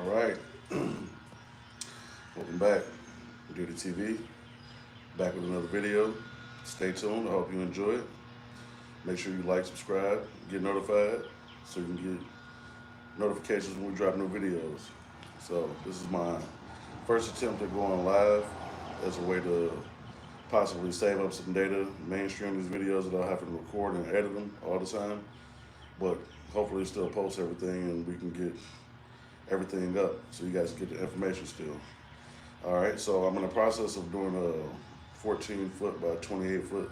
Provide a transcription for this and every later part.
All right, welcome back. Duty TV, back with another video. Stay tuned. I hope you enjoy it. Make sure you like, subscribe, get notified so you can get notifications when we drop new videos. So this is my first attempt at going live as a way to possibly save up some data, mainstream these videos without having to record and edit them all the time. But hopefully still post everything and we can get everything up so you guys get the information still. All right, so I'm in the process of doing a 14-foot by 28-foot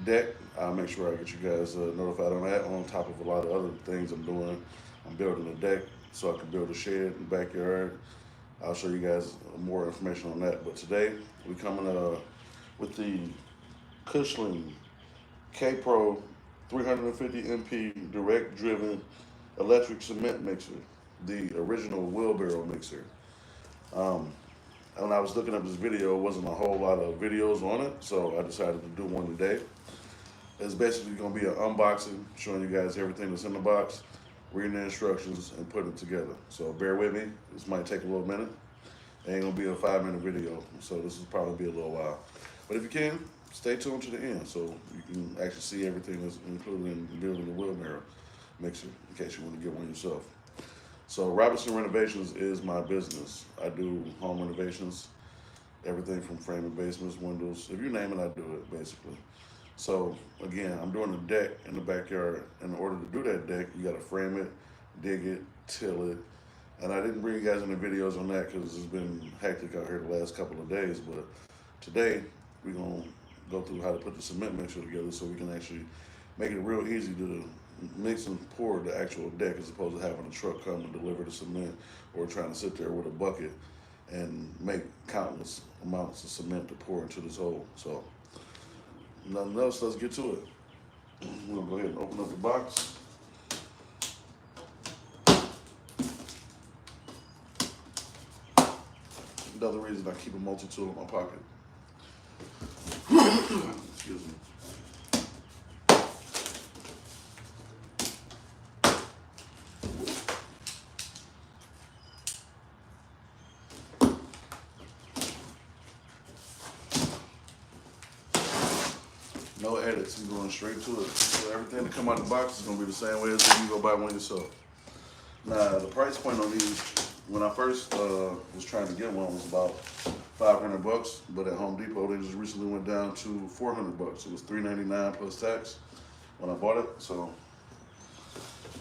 deck. I'll make sure I get you guys notified on that, on top of a lot of other things I'm doing. I'm building a deck so I can build a shed in the backyard. I'll show you guys more information on that. But today, we're coming with the Kushlan KPRO 350 MP direct driven electric cement mixer, the original wheelbarrow mixer. When I was looking up this video, it wasn't a whole lot of videos on it, so I decided to do one today. It's basically going to be an unboxing, showing you guys everything that's in the box, reading the instructions, and putting it together. So bear with me. This might take a little minute. It ain't going to be a 5-minute video, so this will probably be a little while. But if you can, stay tuned to the end so you can actually see everything that's included in building the wheelbarrow mixer, in case you want to get one yourself. So Robinson Renovations is my business. I do home renovations, everything from framing basements, windows, if you name it, I do it basically. So again, I'm doing a deck in the backyard. In order to do that deck, you gotta frame it, dig it, till it. And I didn't bring you guys any videos on that because it's been hectic out here the last couple of days, but today we're gonna go through how to put the cement mixer together so we can actually make it real easy to mix and pour the actual deck as opposed to having a truck come and deliver the cement or trying to sit there with a bucket and make countless amounts of cement to pour into this hole. So nothing else, let's get to it. We'll go ahead and open up the box. Another reason I keep a multi-tool in my pocket. Excuse me. No edits, I'm going straight to it. So everything that come out of the box is gonna be the same way as if you go buy one yourself. Now, the price point on these, when I first was trying to get one, was about 500 bucks, but at Home Depot, they just recently went down to 400 bucks. It was $399 plus tax when I bought it, so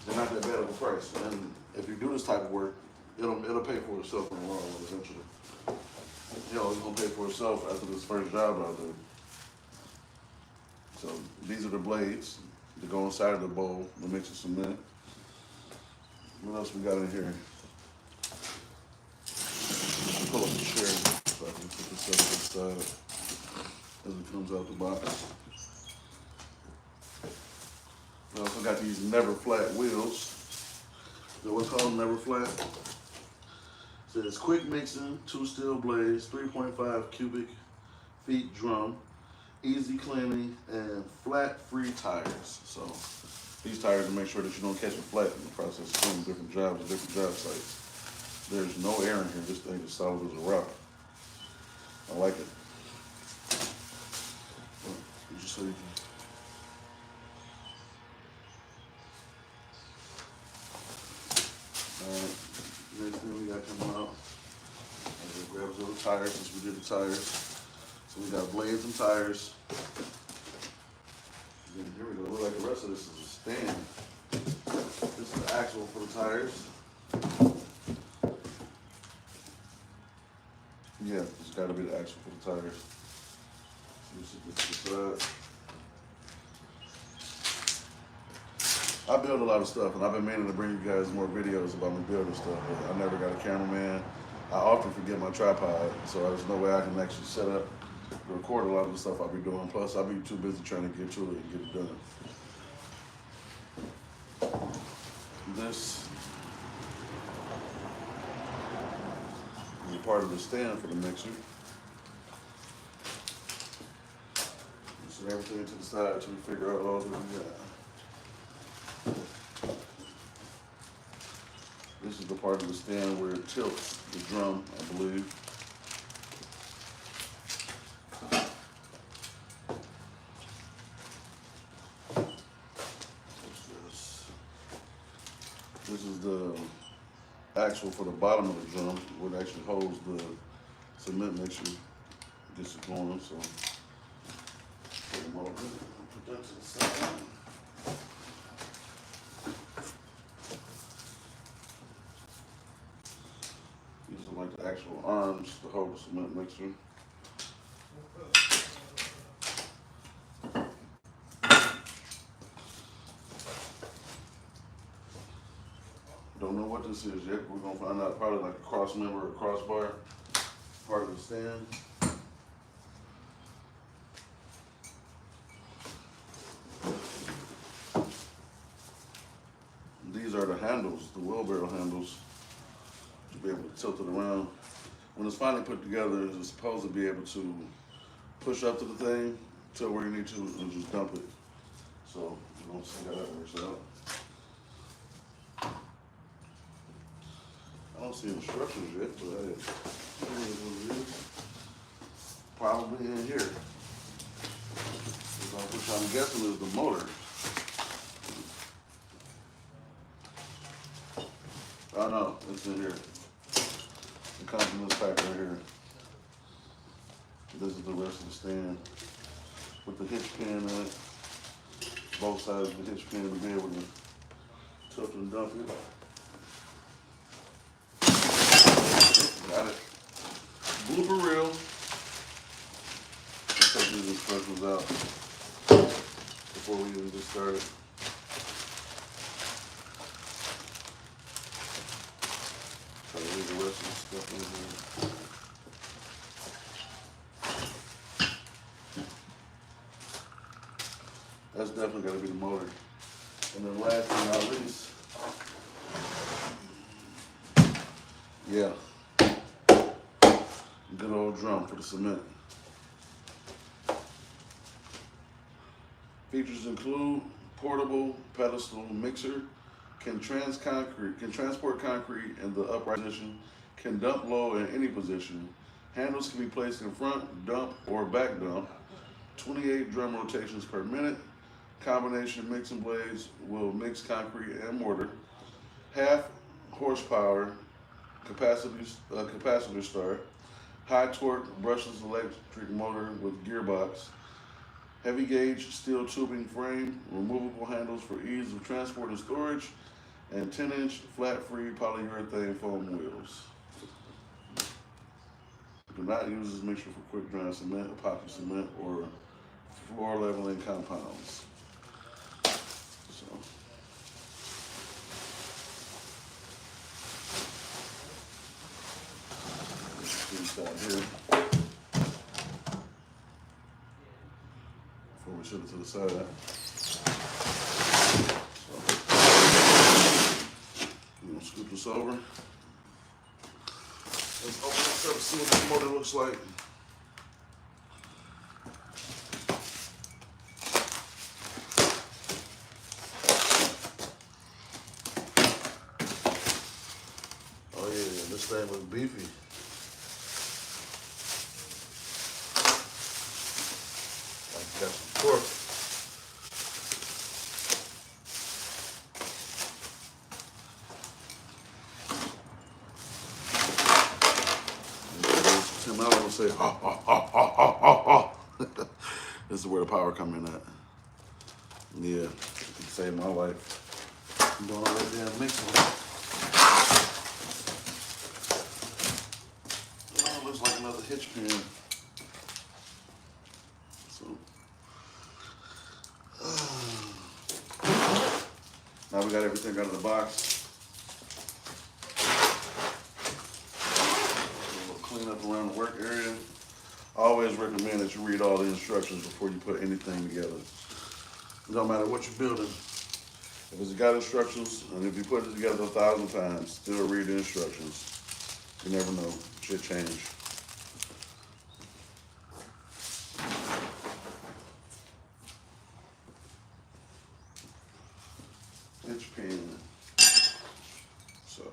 they're not that bad of a price. And if you do this type of work, it'll pay for itself in the long run eventually. You know, it's gonna pay for itself after this first job out there. So these are the blades that go inside of the bowl to mix the cement. What else we got in here? Pull up the chair so I can put this up to the side as it comes out the box. We also got these never flat wheels. So what's called never flat? It says quick mixing, 2 steel blades, 3.5 cubic feet drum, easy cleaning, and flat-free tires. So these tires to make sure that you don't catch a flat in the process of doing different jobs at different job sites. There's no air in here. This thing is solid as a rock. I like it. Just so you can. All right. Next thing we got coming out. I'm gonna grab those little tires since we did the tires. So we got blades and tires. And then here we go. Look like the rest of this is a stand. This is the axle for the tires. Yeah, it's got to be the axle for the tires. This is the side. I build a lot of stuff, and I've been meaning to bring you guys more videos about me building stuff, but I never got a cameraman. I often forget my tripod, so there's no way I can actually set up to record a lot of the stuff I'll be doing. Plus, I'll be too busy trying to get to it and get it done. This is part of the stand for the mixer. Set everything to the side until we figure out all that we got. This is the part of the stand where it tilts the drum, I believe. This is the axle for the bottom of the drum, where it actually holds the cement mixture, gets it going. So put them over, put that to the side. These are like the actual arms to hold the cement mixture. Don't know what this is yet. We're gonna find out. Probably like a cross member or a crossbar, part of the stand. These are the handles, the wheelbarrow handles, to be able to tilt it around. When it's finally put together, it's supposed to be able to push up to the thing, till where you need to, and just dump it. So we're gonna see how that works out. I don't see instructions yet, but hey, what it is. Probably in here. Which I'm guessing is the motor. Oh no, it's in here. It comes in this pack right here. This is the rest of the stand with the hitch pin in it. Both sides of the hitch pin to be able to tilt and dump it. Got it. Blooper reel. Let's take these instructions out before we even get started. Try to leave the rest of the stuff in here. That's definitely got to be the motor. And then last but not least, yeah, good old drum for the cement. Features include portable pedestal mixer, can transport concrete in the upright position, can dump low in any position. Handles can be placed in front, dump, or back dump. 28 drum rotations per minute. Combination mixing blades will mix concrete and mortar. Half horsepower capacitor start. High torque brushless electric motor with gearbox. Heavy gauge steel tubing frame, removable handles for ease of transport and storage, and 10-inch flat-free polyurethane foam wheels. Do not use this mixture for quick drying cement, epoxy cement, or floor leveling compounds. So, inside here. Before we set it to the side. So, we're gonna scoop this over. Let's open this up and see what the motor looks like. Oh yeah, this thing looks beefy. Got some torque. Tim Allen will say, ha, ha, ha, ha, ha, ha, ha. This is where the power come in at. Yeah, it can save my life. I'm doing all that damn mixing. Oh, looks like another hitch pin. Now we got everything out of the box. We'll clean up around the work area. I always recommend that you read all the instructions before you put anything together. It don't matter what you're building. If it's got instructions, and if you put it together 1,000 times, still read the instructions. You never know, shit change. Hitch pin. So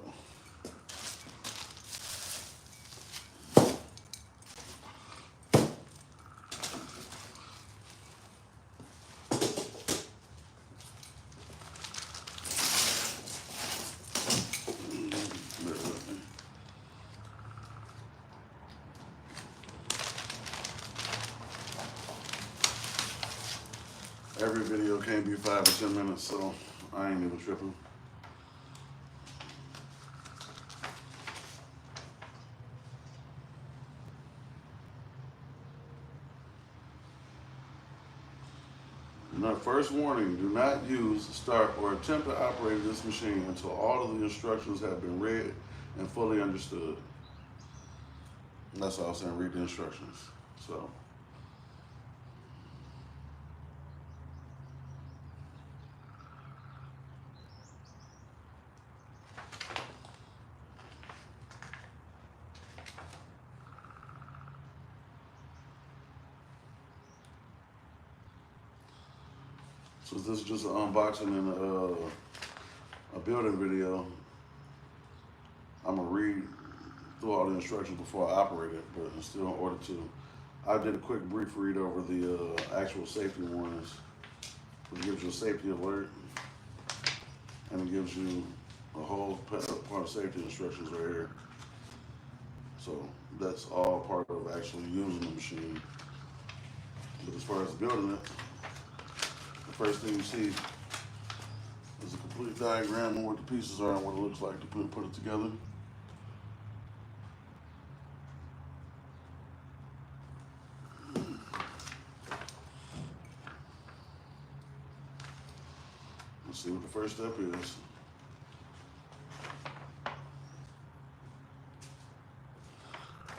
every video can't be 5 or 10 minutes, so I ain't even tripping. Now, first warning, do not use, start, or attempt to operate this machine until all of the instructions have been read and fully understood. And that's all I'm saying, read the instructions. So this is just an unboxing and a building video. I'm gonna read through all the instructions before I operate it, but still in order to, I did a quick brief read over the actual safety warnings. It gives you a safety alert, and it gives you a whole part of safety instructions right here. So that's all part of actually using the machine. But as far as building it, the first thing you see is a complete diagram of what the pieces are and what it looks like to put it together. Let's see what the first step is.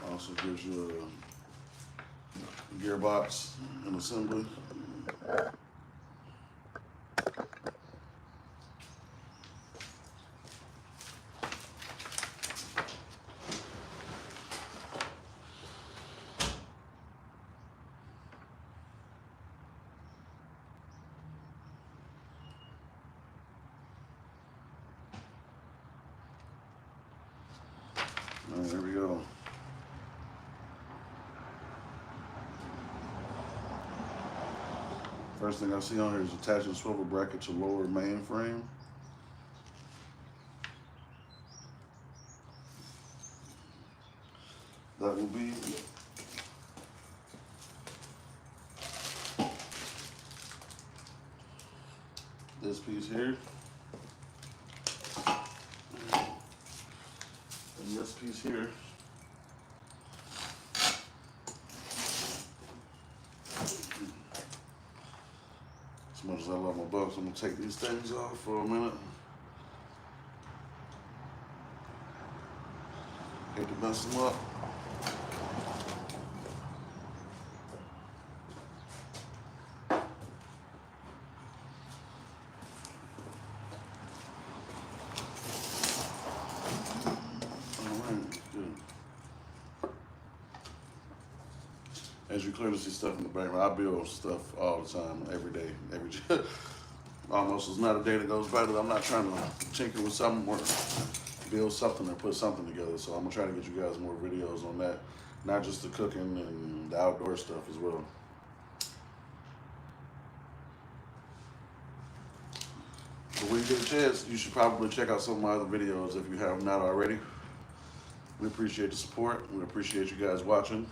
Also gives you a gearbox and assembly. All right, there we go. First thing I see on here is attaching swivel bracket to lower mainframe. That will be this piece here. And this piece here. As much as I love my bugs, I'm gonna take these things off for a minute. Hate to mess them up. As you clearly see stuff in the background, I build stuff all the time, every day, almost. There's not a day that goes by that I'm not trying to tinker with something or build something or put something together. So I'm gonna try to get you guys more videos on that, not just the cooking and the outdoor stuff as well. But when you get a chance, you should probably check out some of my other videos if you have not already. We appreciate the support. We appreciate you guys watching.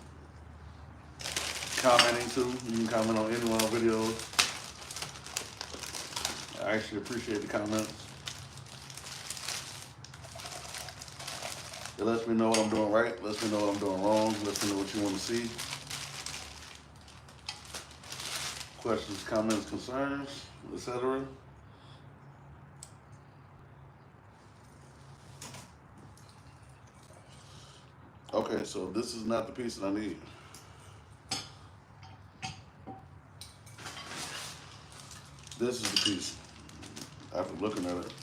Commenting too. You can comment on any one of our videos. I actually appreciate the comments. It lets me know what I'm doing right, lets me know what I'm doing wrong, lets me know what you want to see. Questions, comments, concerns, etc. Okay, so this is not the piece that I need. This is the piece. After looking at it,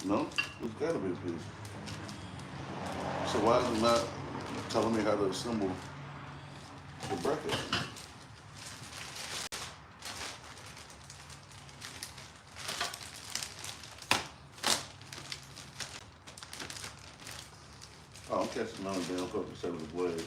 no, it's gotta be a piece. So why is it not telling me how to assemble the bracket? Oh, I'm catching another damn hook instead of the blade.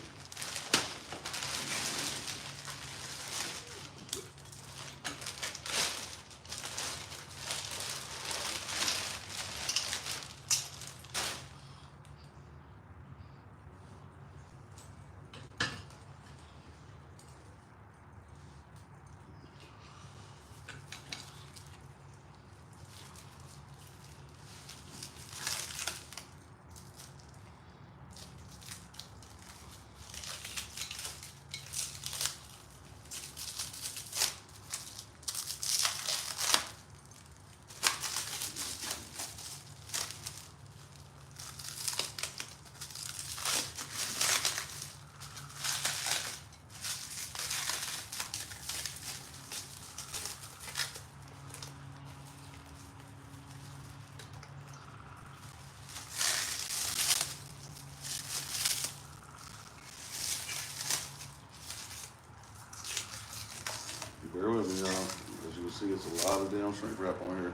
See, it's a lot of damn shrink wrap on here.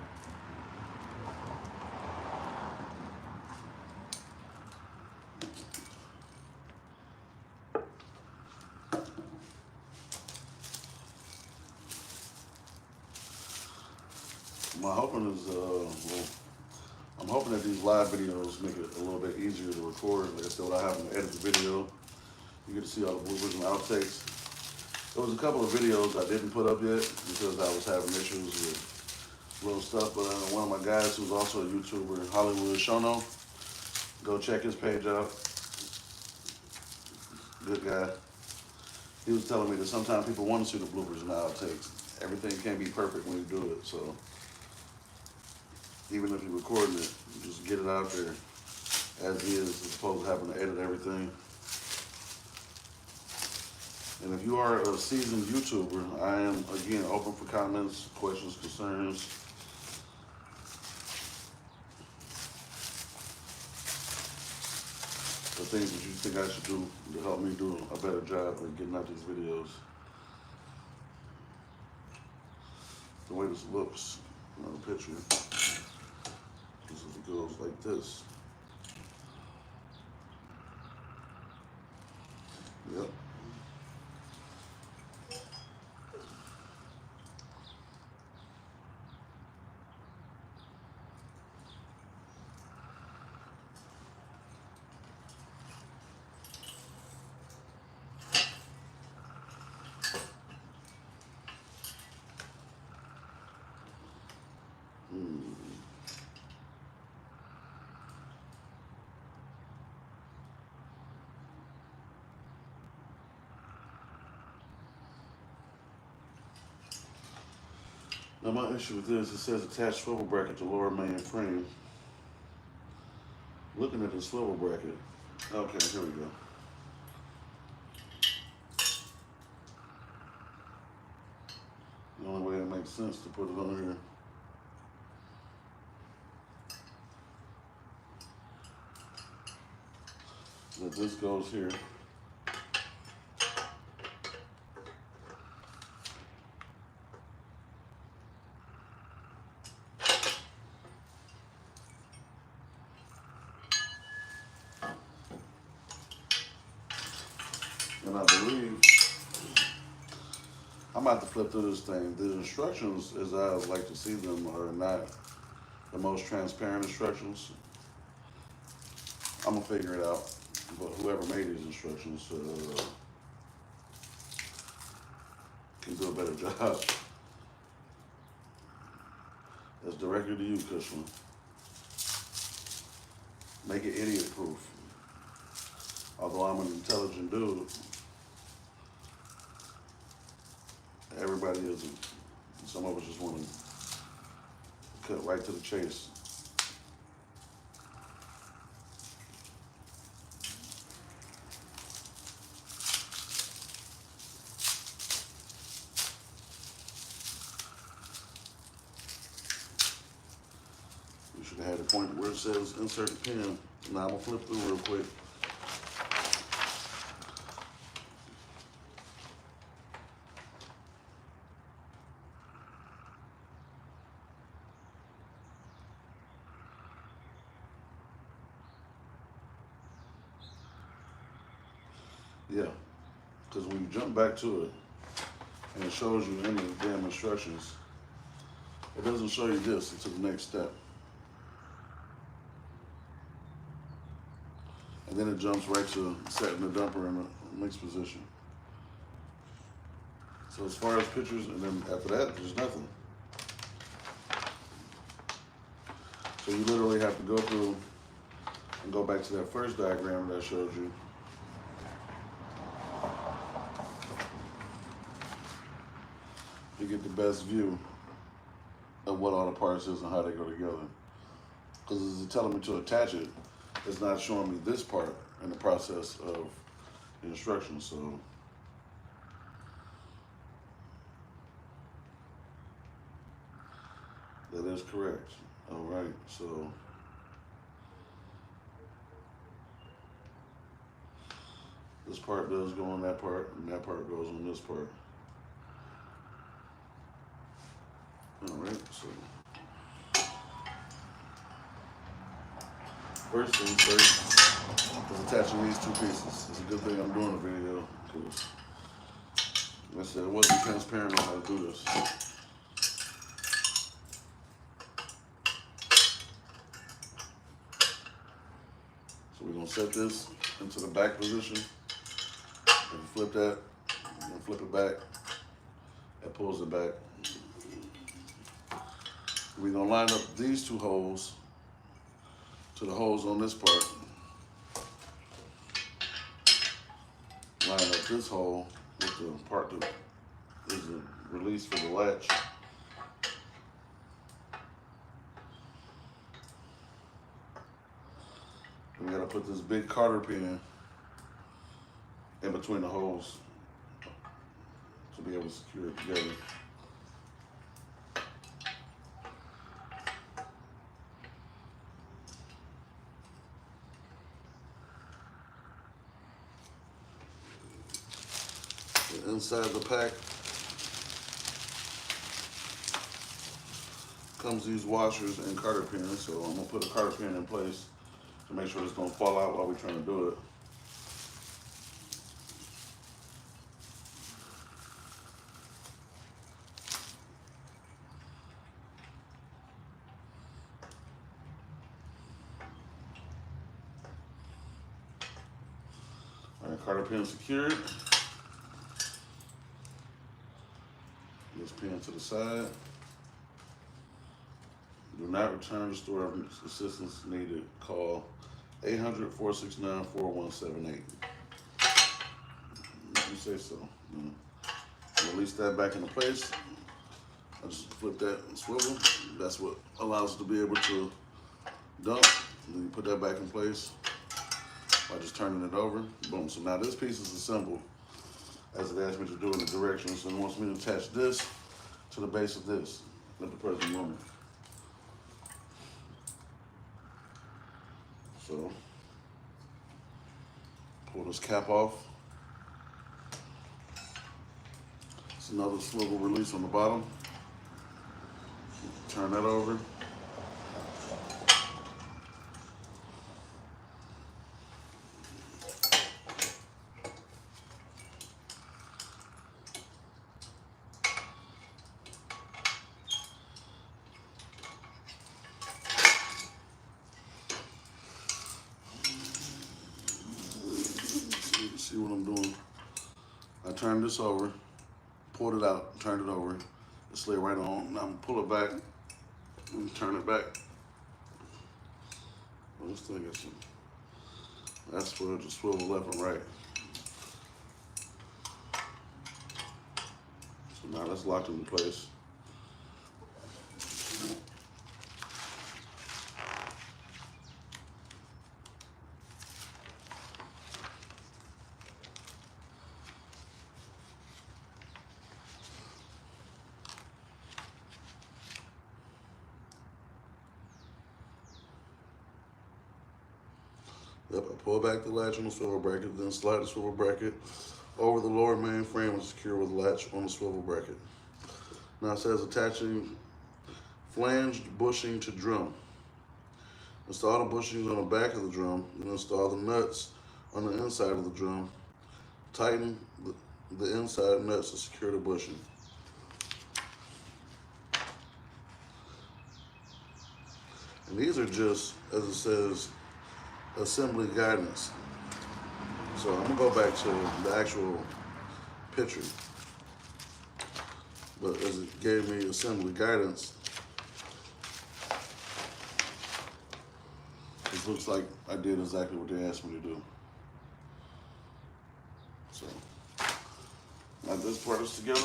My hoping is, well, I'm hoping that these live videos make it a little bit easier to record. Like I said, without having to edit the video, you get to see all the bloopers and outtakes. There was a couple of videos I didn't put up yet because I was having issues with little stuff, but one of my guys who's also a YouTuber, Hollywood Shono, go check his page out. Good guy. He was telling me that sometimes people want to see the bloopers and the outtakes. Everything can't be perfect when you do it, so even if you're recording it, you just get it out there as is, as opposed to having to edit everything. And if you are a seasoned YouTuber, I am, again, open for comments, questions, concerns. The things that you think I should do to help me do a better job of getting out these videos. The way this looks on the picture, this is, it goes like this. Yep. Now my issue with this, it says attach swivel bracket to lower main frame. Looking at the swivel bracket, okay, here we go. The only way it makes sense to put it on here. That this goes here. And I believe I'm about to flip through this thing. The instructions, as I like to see them, are not the most transparent instructions. I'm gonna figure it out, but whoever made these instructions can do a better job. That's directly to you, Kushlan. Make it idiot proof. Although I'm an intelligent dude, everybody isn't. Some of us just want to cut right to the chase. We should have had a point where it says insert pin. Now I'm gonna flip through real quick. Yeah, because when you jump back to it and it shows you in the damn instructions, it doesn't show you this until the next step. And then it jumps right to setting the dumper in the mixed position. So as far as pictures, and then after that, there's nothing. So you literally have to go through and go back to that first diagram that I showed you. You get the best view of what all the parts is and how they go together. Because it's telling me to attach it, it's not showing me this part in the process of the instructions. So that is correct. All right, so this part does go on that part, and that part goes on this part. So first things first is attaching these two pieces. It's a good thing I'm doing a video because like I said, it wasn't transparent on how to do this. So we're gonna set this into the back position. And flip that, and flip it back. That pulls it back. We're gonna line up these two holes to the holes on this part. Line up this hole with the part that is the release for the latch. We gotta put this big cotter pin in between the holes to be able to secure it together. The inside of the pack comes these washers and cotter pins, so I'm gonna put a cotter pin in place to make sure it's gonna fall out while we're trying to do it. All right, cotter pin secured. This pin to the side. Do not return to store if assistance needed. Call 800-469-4178. You say so. Release that back into place. I just flip that and swivel. That's what allows it to be able to dump. And then you put that back in place by just turning it over. Boom. So now this piece is assembled as it asked me to do in the directions. So it wants me to attach this to the base of this at the present moment. So pull this cap off. It's another swivel release on the bottom. Turn that over. See what I'm doing? I turned this over, pulled it out, turned it over. It slid right on. Now I'm gonna pull it back and turn it back. Well, this thing is that's for it to swivel left and right. So now that's locked into place. Yep, I pull back the latch on the swivel bracket, then slide the swivel bracket over the lower main frame and secure with the latch on the swivel bracket. Now it says attaching flanged bushing to drum. Install the bushings on the back of the drum and install the nuts on the inside of the drum. Tighten the inside nuts to secure the bushing. And these are just, as it says, assembly guidance. So I'm gonna go back to the actual picture. But as it gave me assembly guidance, it looks like I did exactly what they asked me to do. So now this part is together.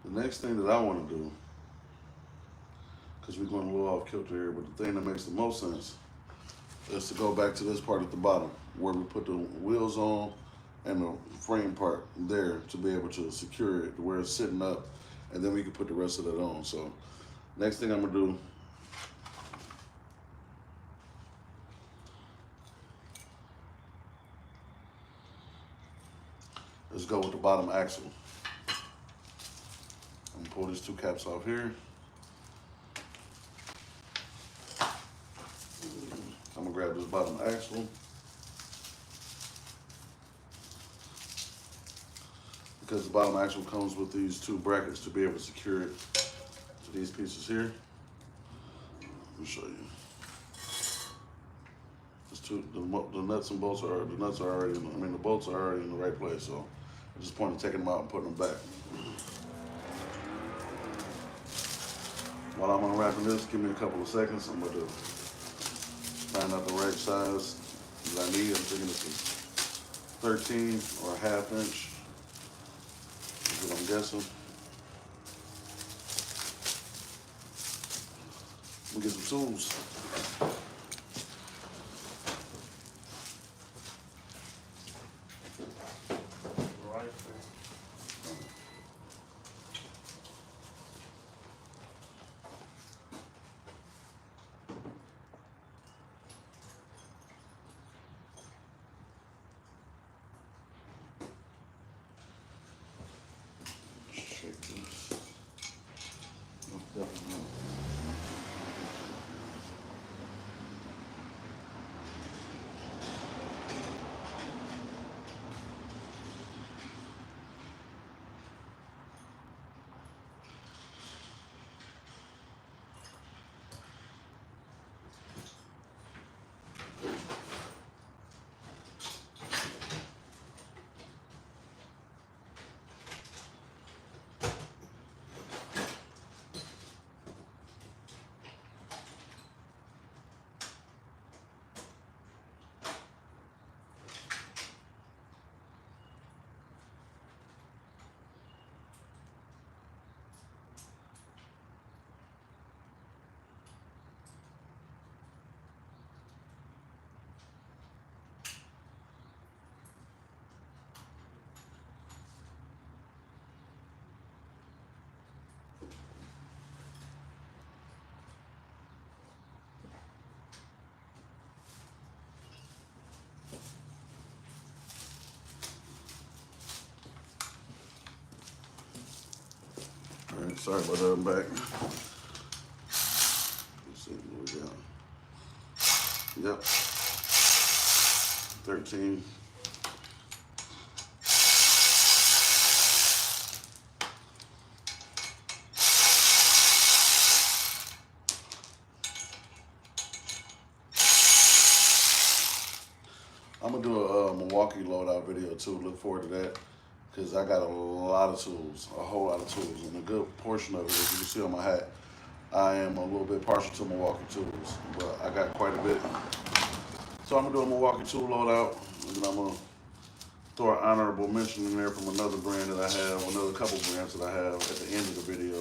The next thing that I want to do, because we're going a little off kilter here, but the thing that makes the most sense is to go back to this part at the bottom where we put the wheels on and the frame part there to be able to secure it to where it's sitting up, and then we can put the rest of that on. So next thing I'm gonna do, let's go with the bottom axle. I'm gonna pull these two caps off here. I'm gonna grab this bottom axle. Because the bottom axle comes with these two brackets to be able to secure it to these pieces here. Let me show you. The nuts and bolts are, the nuts are already, the bolts are already in the right place, so I just point to taking them out and putting them back. While I'm unwrapping this, give me a couple of seconds. I'm going to find out the right size that I need. I'm thinking it's a 13 or a half inch. That's what I'm guessing. We'll get some tools. All right, sorry about that, I'm back. Let's see what we got. Yep, 13. I'm gonna do a Milwaukee loadout video too. Look forward to that, because I got a lot of tools, a whole lot of tools, and a good portion of it, as you can see on my hat, I am a little bit partial to Milwaukee tools, but I got quite a bit. So I'm gonna do a Milwaukee tool loadout, and then I'm gonna throw an honorable mention in there from another brand that I have, another couple brands that I have at the end of the video,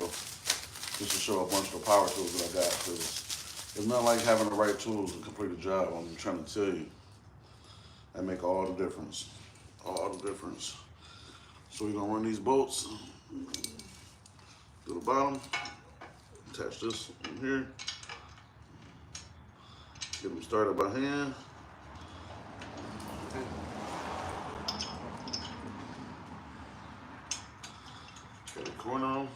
just to show a bunch of the power tools that I got, because it's not like having the right tools to complete a job. I'm trying to tell you. That make all the difference. All the difference. So we're gonna run these bolts to the bottom. Attach this in here. Get them started by hand. Get the corner on.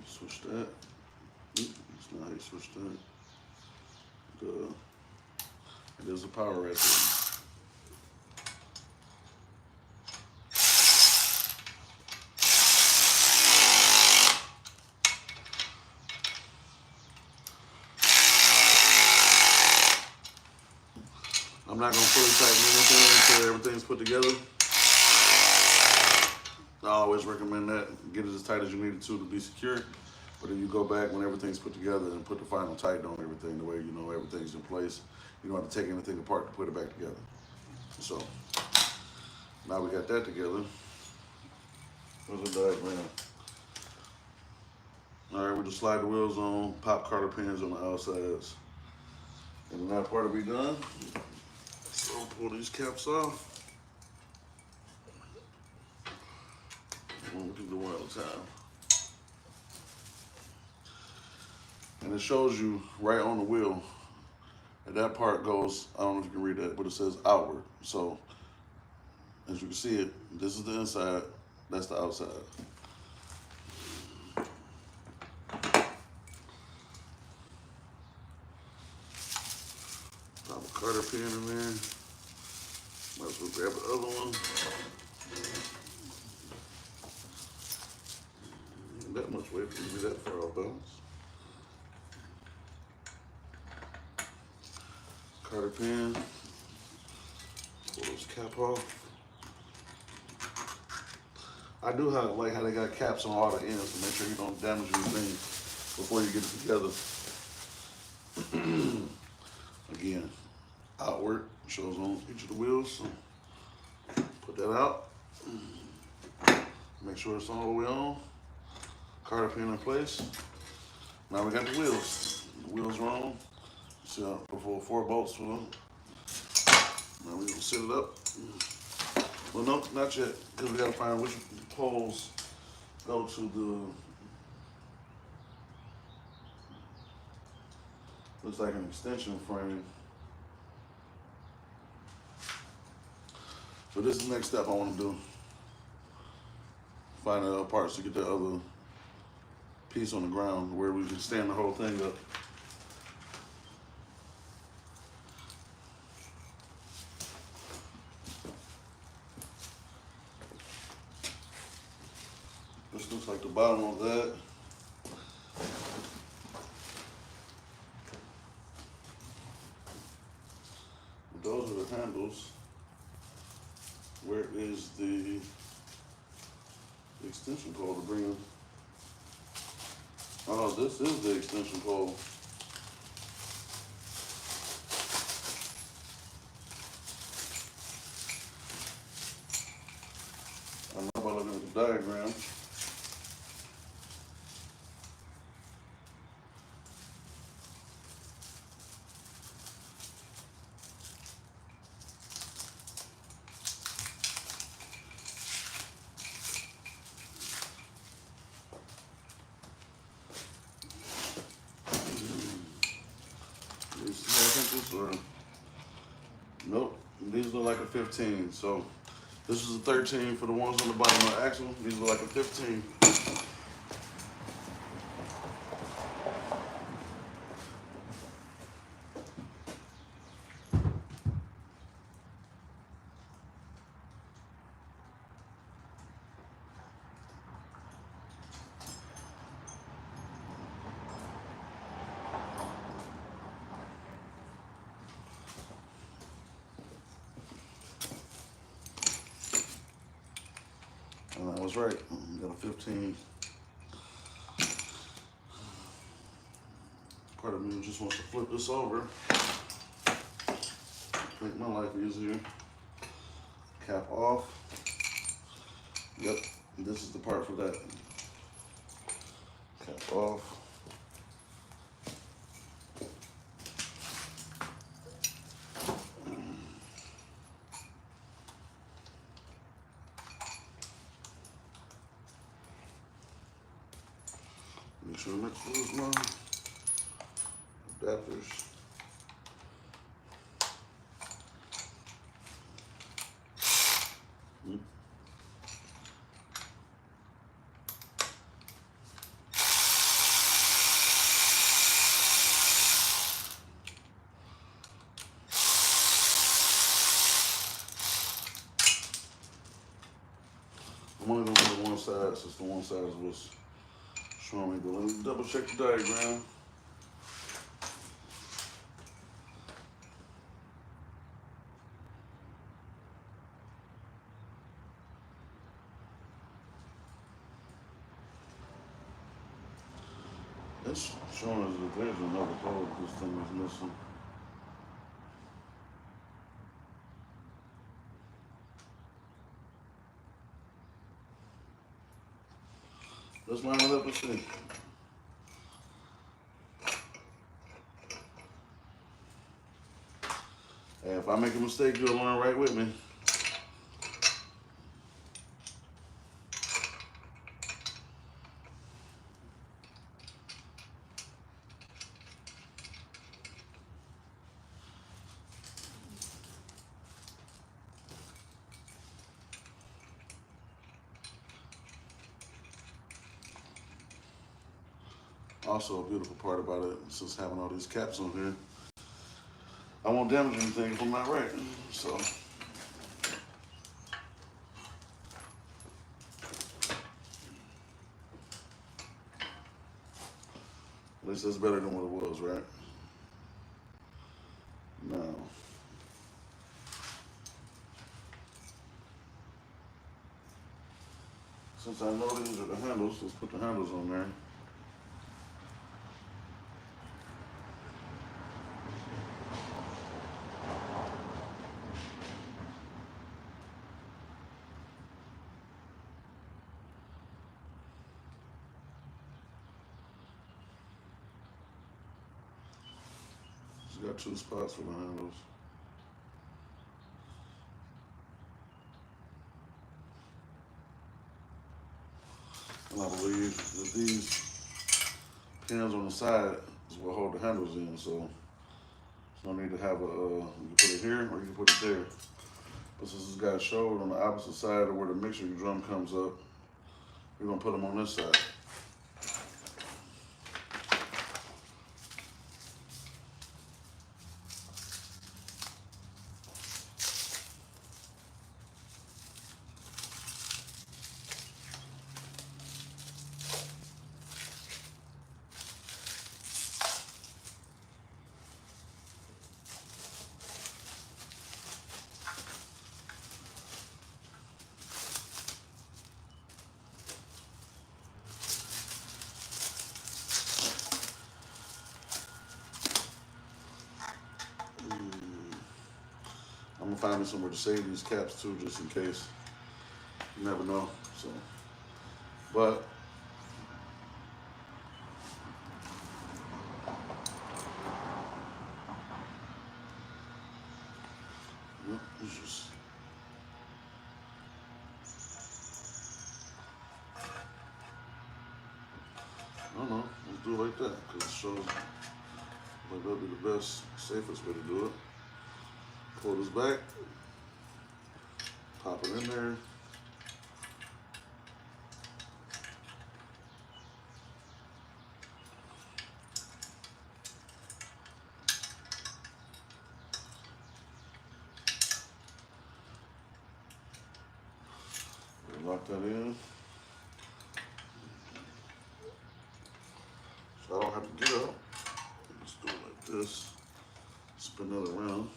Switch that. That's not how you switch that. And there's a power right there. I'm not gonna fully tighten anything until everything's put together. I always recommend that. Get it as tight as you need it to be secure. But then you go back when everything's put together and put the final tighten on everything, the way you know everything's in place. You don't have to take anything apart to put it back together. So Now we got that together. There's a diagram. All right, we just slide the wheels on, pop Carter pins on the outsides. And when that part will be done, so pull these caps off. And we can do one at a time. And it shows you right on the wheel. And that part goes, I don't know if you can read that, but it says outward. So as you can see it, this is the inside, that's the outside. Pop a Carter pin in there. Might as well grab the other one. Ain't that much weight for you to be that far off balance. Carter pin. Pull this cap off. I do like how they got caps on all the ends to make sure you don't damage anything before you get it together. Again, outward shows on each of the wheels. So put that out. Make sure it's all the way on. Carter pin in place. Now we got the wheels. The wheels are on. See, before 4 bolts for them. Now we're gonna set it up. Well, no, not yet, because we gotta find which poles go to the, looks like an extension frame. So this is the next step I want to do. Find the parts to get the other piece on the ground where we can stand the whole thing up. This looks like the bottom of that. Those are the handles. Where is the extension pole to bring them? Oh, this is the extension pole. I don't know about looking at the diagram. Nope, these look like a 15. So this is a 13 for the ones on the bottom of the axle. These look like a 15. And I was right. We got a 15. Part of me just wants to flip this over. Make my life easier. Cap off. Yep, this is the part for that. Cap off. Make sure to mix those my adapters. I'm only going to do one side since the one side was showing me, but let me double check the diagram. It's showing us that there's another pole that this thing is missing. Let's line it up and see. And if I make a mistake, you'll learn right with me. Also, a beautiful part about it, since having all these caps on here, I won't damage anything from my rack. So, at least that's better than what it was, right? Now, since I know these are the handles, let's put the handles on there. It's got 2 spots for the handles. And I believe that these pins on the side is what hold the handles in, so there's no need to have a, you can put it here or you can put it there. But since it's got a shoulder on the opposite side of where the mixing drum comes up, we're gonna put them on this side. I'm gonna find me somewhere to save these caps too, just in case. You never know. So, but it's just I don't know. Let's do it like that because it shows like that'll be the best, safest way to do it. Pull this back, pop it in there. Lock that in. So I don't have to get up. Just do it like this. Spin it around.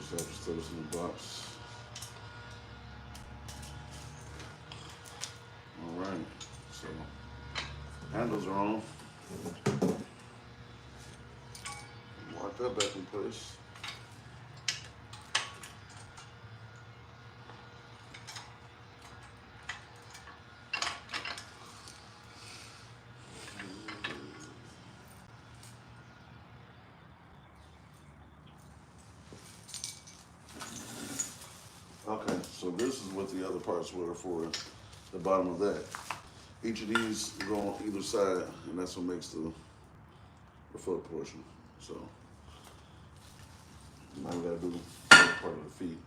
Just throw this in the box. All right, so handles are on. Lock that back in place. Okay, so this is what the other parts were for. the bottom of that. Each of these go on either side, and that's what makes the foot portion. So now we gotta do the other part of the feet.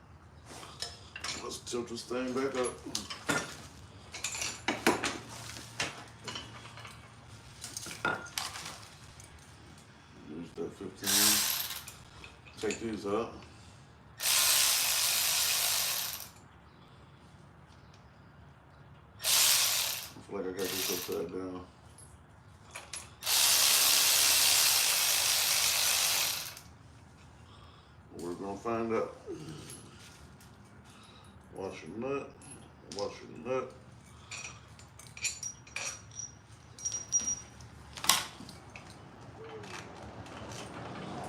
Let's tilt this thing back up. Use that 15. Take these out. I feel like I got this upside down. We're gonna find out. Wash your nut. Wash your nut.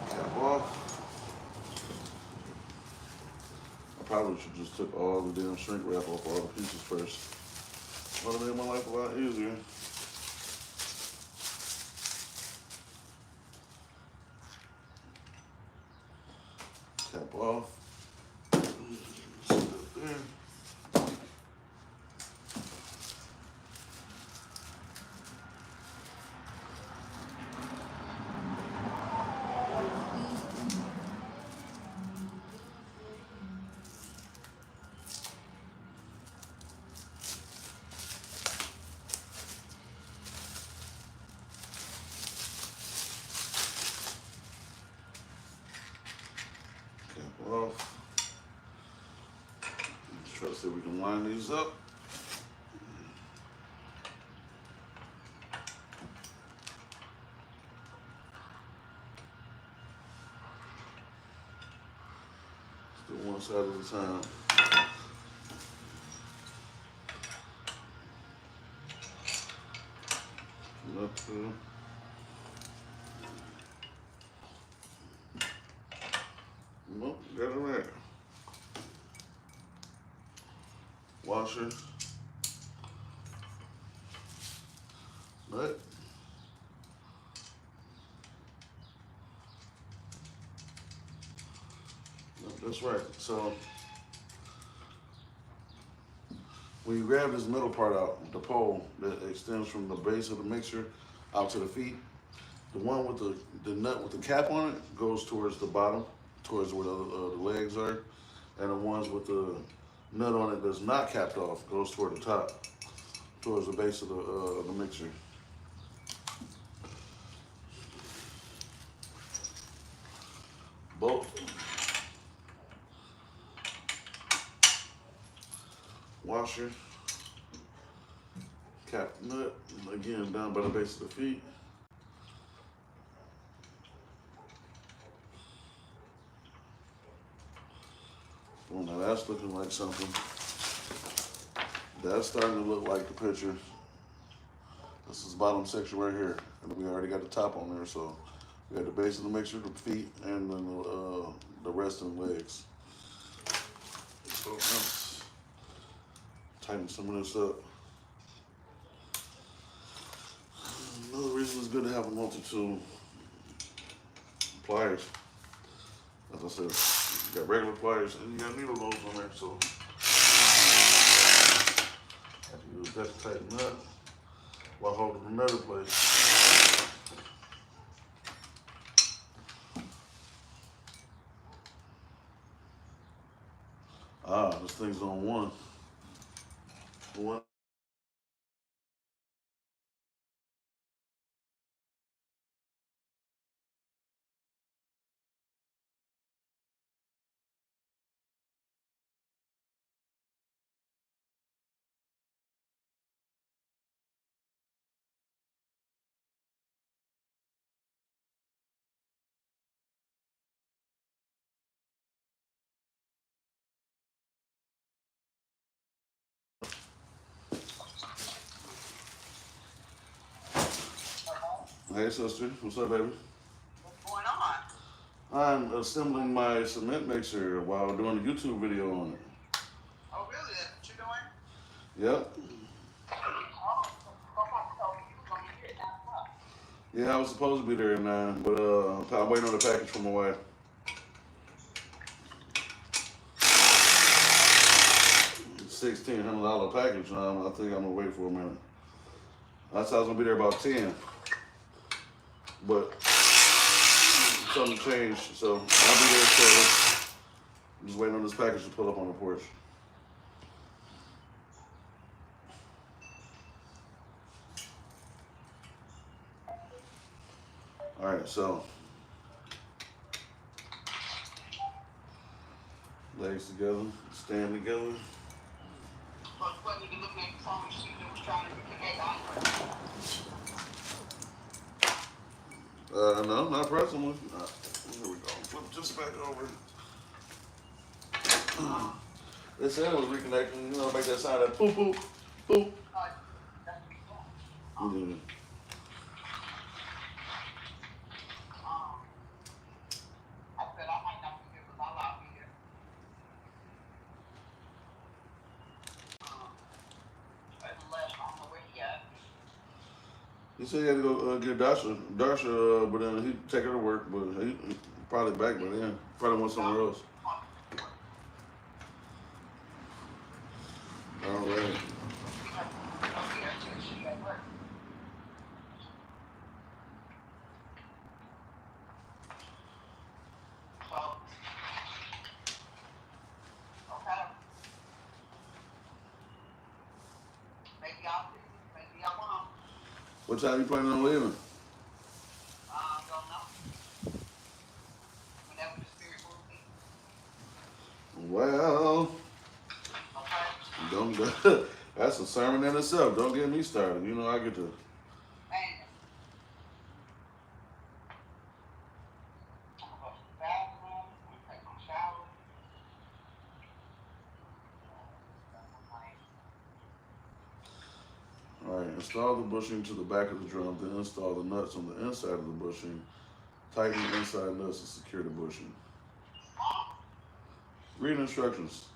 Cap off. I probably should just took all the damn shrink wrap off all the pieces first. Would have made my life a lot easier. Cap off. Sit that there. Off. Let's try to see if we can line these up. Let's do one side at a time. Up through. Nope, got it right. Washer. Nut. Nope, that's right. So when you grab this middle part out, the pole that extends from the base of the mixer out to the feet, the one with the nut with the cap on it goes towards the bottom, towards where the legs are, and the ones with the nut on it that's not capped off goes toward the top, towards the base of the mixer. Bolt. Washer. Cap nut, again down by the base of the feet. Well, now that's looking like something. That's starting to look like the picture. This is the bottom section right here, and we already got the top on there. So we got the base of the mixer, the feet, and then the rest of the legs. So let's tighten some of this up. Another reason it's good to have a multi-tool pliers. As I said, you got regular pliers and you got needle nose on there, so I have to use that to tighten up while holding another place. This thing's on one. Hey sister, what's up, baby? What's going on? I'm assembling my cement mixer while doing a YouTube video on it. Oh, really? That's what you're doing? Yep. Oh, somebody told me you were going to be here at 9 o'clock. Yeah, I was supposed to be there at 9, but I'm waiting on the package from my wife. $1,600 package. I think I'm gonna wait for a minute. I thought I was gonna be there about 10, but something changed, so I'll be there. So I'm just waiting on this package to pull up on the porch. All right, so legs together, stand together. What did you look at the phone? She was trying to reconnect on. No, not pressing one. Here we go. Flip just back over. They said it was reconnecting. You know, make that sound that boop boop boop. That's what you're doing. I said I might not be here because I'll be here. It's less. I don't know where he at. He said he had to go get Darsha, but then he'd take her to work, but he probably back by then. Probably went somewhere else. All right. What time you planning on leaving? Don't know. Whenever the spirit moves me. Well, Okay. don't. That's a sermon in itself. Don't get me started. You know I get to. And I'm gonna go to the bathroom. I'm gonna take my shower. All right. Install the bushing to the back of the drum. Then install the nuts on the inside of the bushing. Tighten the inside nuts to secure the bushing. Read instructions.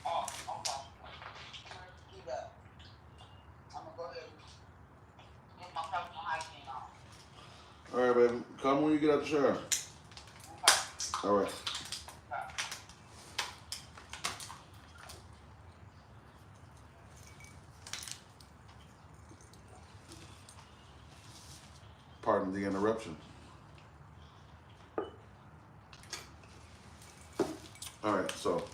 Oh, okay. Do that. I'm gonna go ahead and get my personal hygiene on. All right, baby. Come when you get out the shower. Okay. All right. Pardon the interruption. All right, so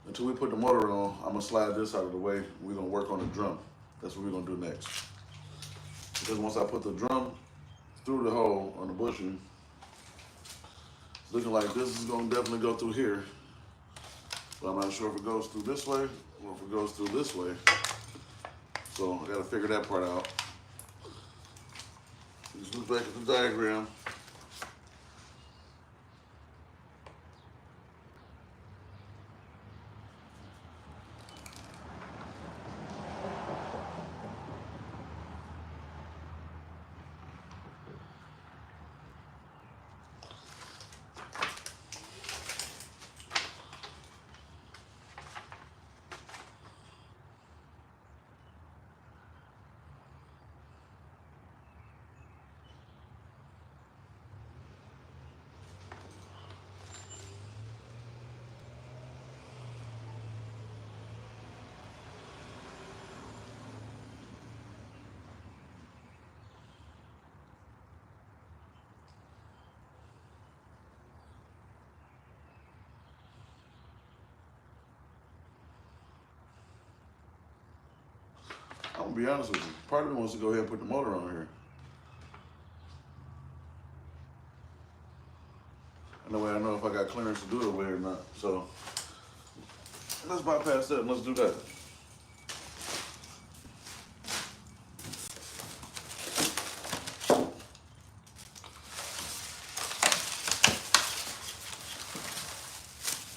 until we put the motor on, I'm gonna slide this out of the way. We're gonna work on the drum. That's what we're gonna do next. Because once I put the drum through the hole on the bushing, it's looking like this is gonna definitely go through here. But I'm not sure if it goes through this way or if it goes through this way. So I gotta figure that part out. Just look back at the diagram. I'm gonna be honest with you. Part of me wants to go ahead and put the motor on here. And that way I know if I got clearance to do it with or not. So let's bypass that and let's do that.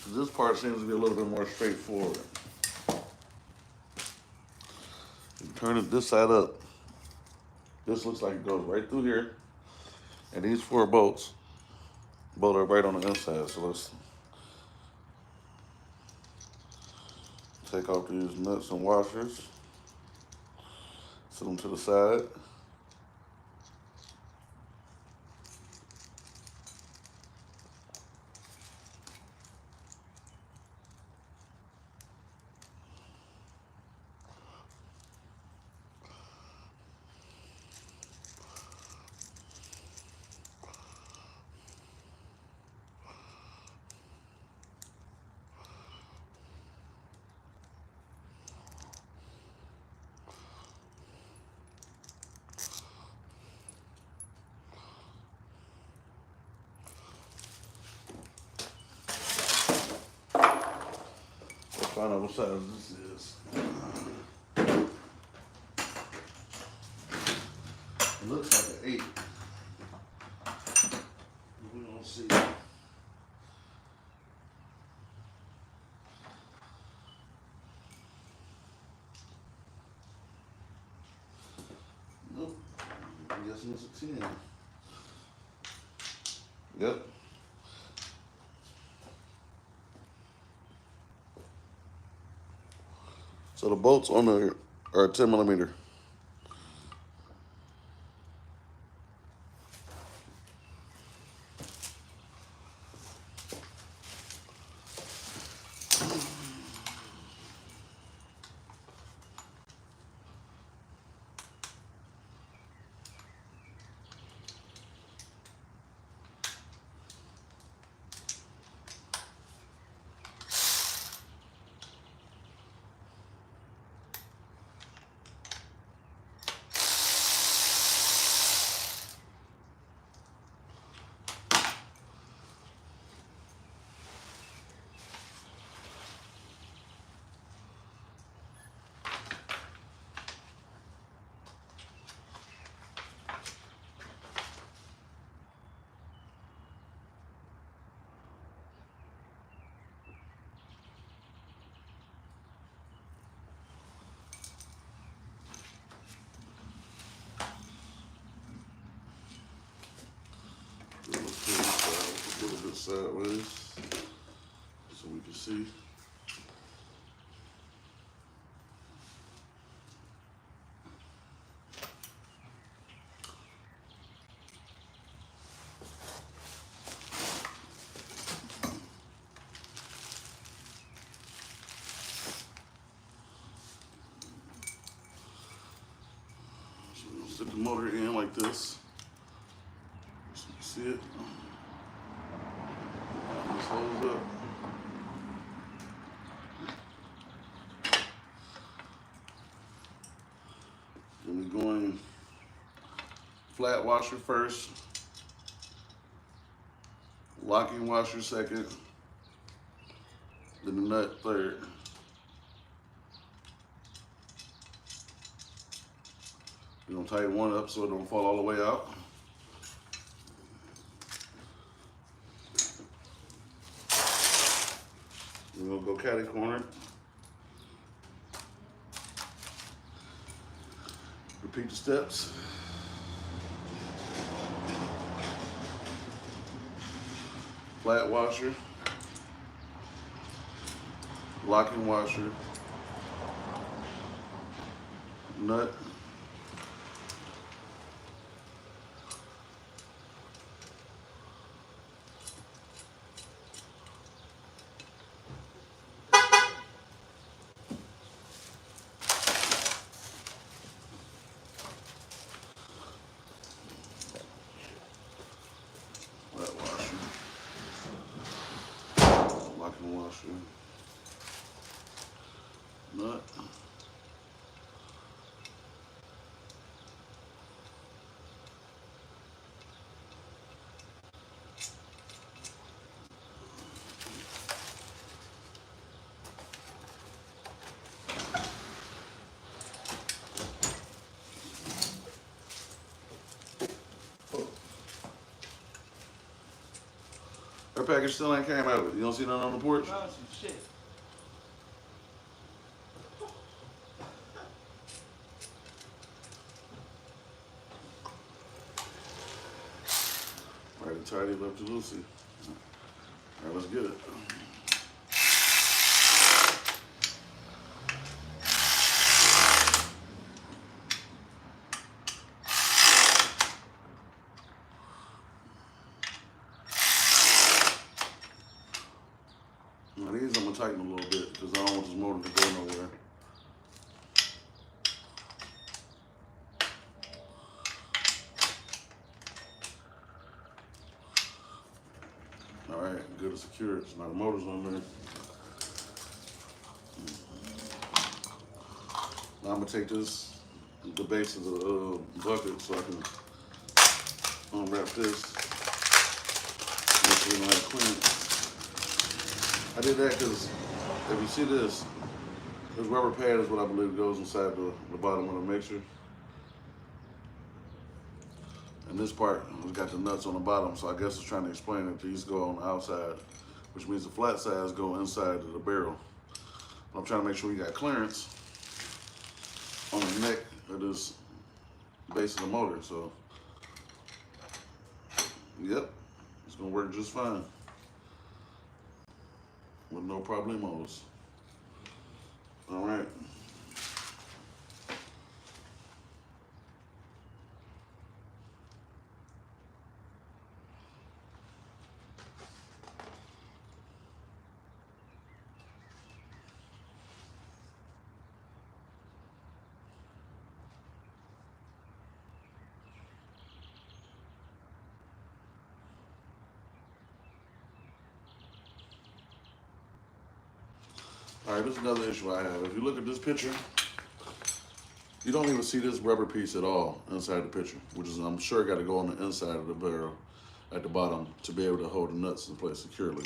This part seems to be a little bit more straightforward. You turn it this side up. This looks like it goes right through here. And these 4 bolts bolt up right on the inside. So let's take off these nuts and washers. Set them to the side. find out what size this is. It looks like an 8. We're gonna see. Nope. I'm guessing it's a 10. Yep. So the bolts on there are 10 millimeter. A little bit sideways so we can see. So we'll stick the motor in like this. So you can see it. This holds up. Then we're going flat washer first, locking washer second, then the nut third. We're gonna tighten one up so it don't fall all the way out. We're gonna go catty corner. Repeat the steps. Flat washer, locking washer, nut, flat washer, locking washer, nut. Her package still ain't came out. You don't see nothing on the porch? Some shit. Right, tidy, left to Lucy. All right, let's get it. Now these I'm gonna tighten a little bit because I don't want this motor to go nowhere. All right, good and secure. So now the motor's on there. Now I'm gonna take this, the base of the bucket, so I can unwrap this. Make sure we don't have to clean it. I did that because If you see this rubber pad is what I believe goes inside the bottom of the mixer. And this part has got the nuts on the bottom, so I guess it's trying to explain that these go on the outside, which means the flat sides go inside of the barrel. I'm trying to make sure we got clearance on the neck of this base of the motor. So, yep, it's gonna work just fine with no problemos. All right. All right, this is another issue I have. If you look at this picture, you don't even see this rubber piece at all inside the picture, which is, I'm sure, got to go on the inside of the barrel at the bottom to be able to hold the nuts in place securely.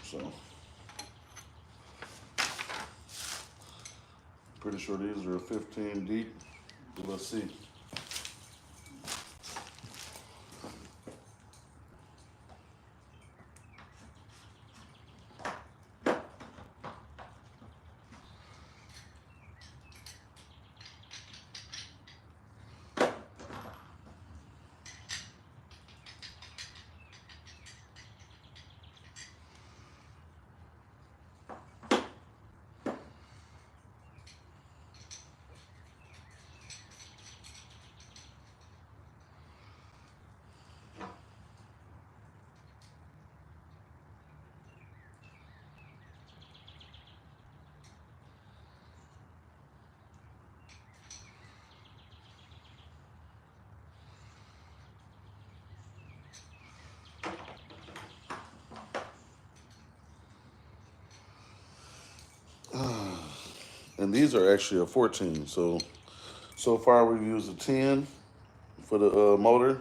So, pretty sure these are 15 deep, but let's see. And these are actually a 14. So far we've used a 10 for the motor.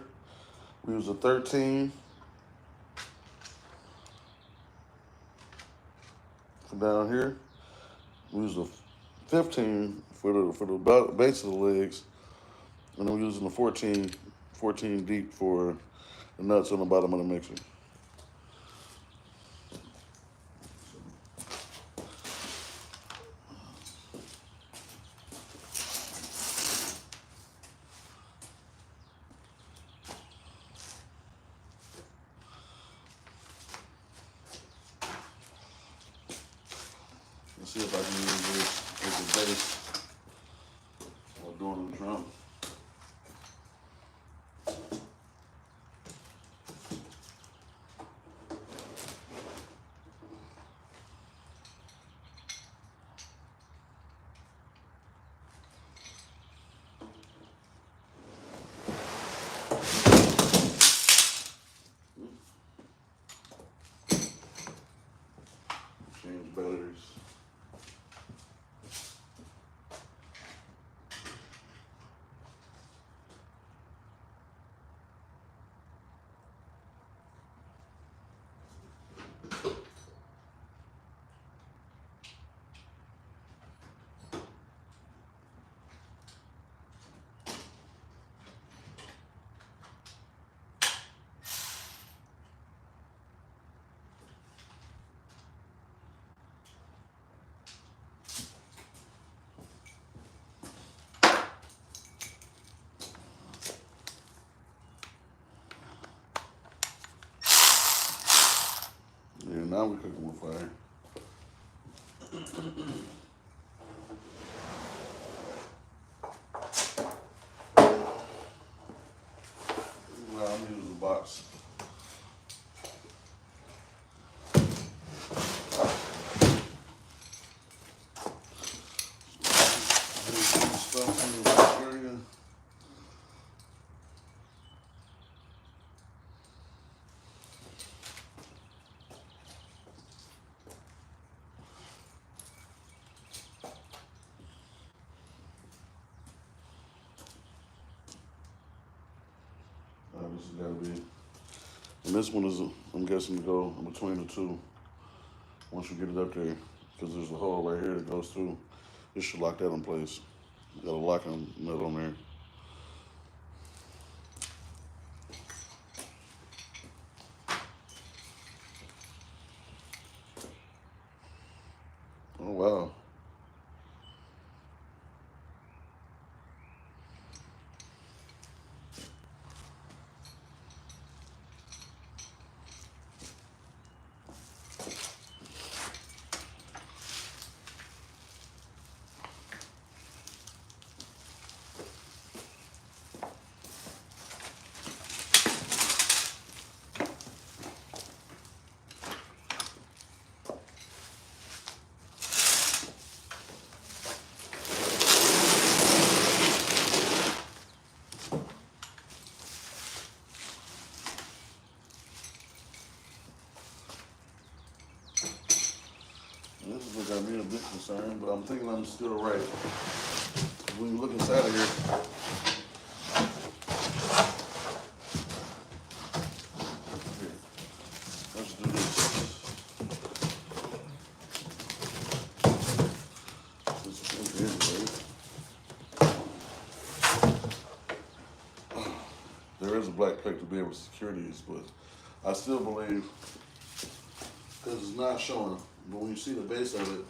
We used a 13 for down here. We used a 15 for the base of the legs, and then we're using the 14 deep for the nuts on the bottom of the mixer. Let's see if I can use this as a base while doing the drum. Change batteries. Yeah, now we're cooking with fire. Well, I'm using the box. Stuff in the box area. This has got to be And this one is, I'm guessing, to go in between the two once you get it up there, because there's a hole right here that goes through. This should lock that in place. You got a locking nut on there. Oh wow. This is what got me a bit concerned, but I'm thinking I'm still right. When you look inside of here, here, let's do this. This is empty anyway. There is a black plate to be able to secure these, but I still believe, because it's not showing, but when you see the base of it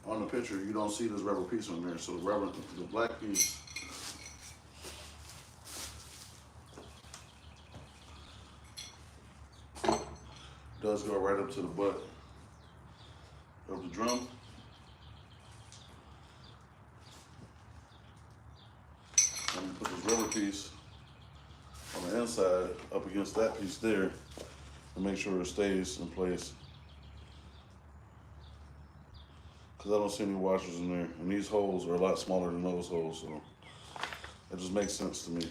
on the picture, you don't see this rubber piece on there. So the black piece does go right up to the butt of the drum. And you put this rubber piece on the inside up against that piece there and make sure it stays in place. Because I don't see any washers in there. And these holes are a lot smaller than those holes, so it just makes sense to me.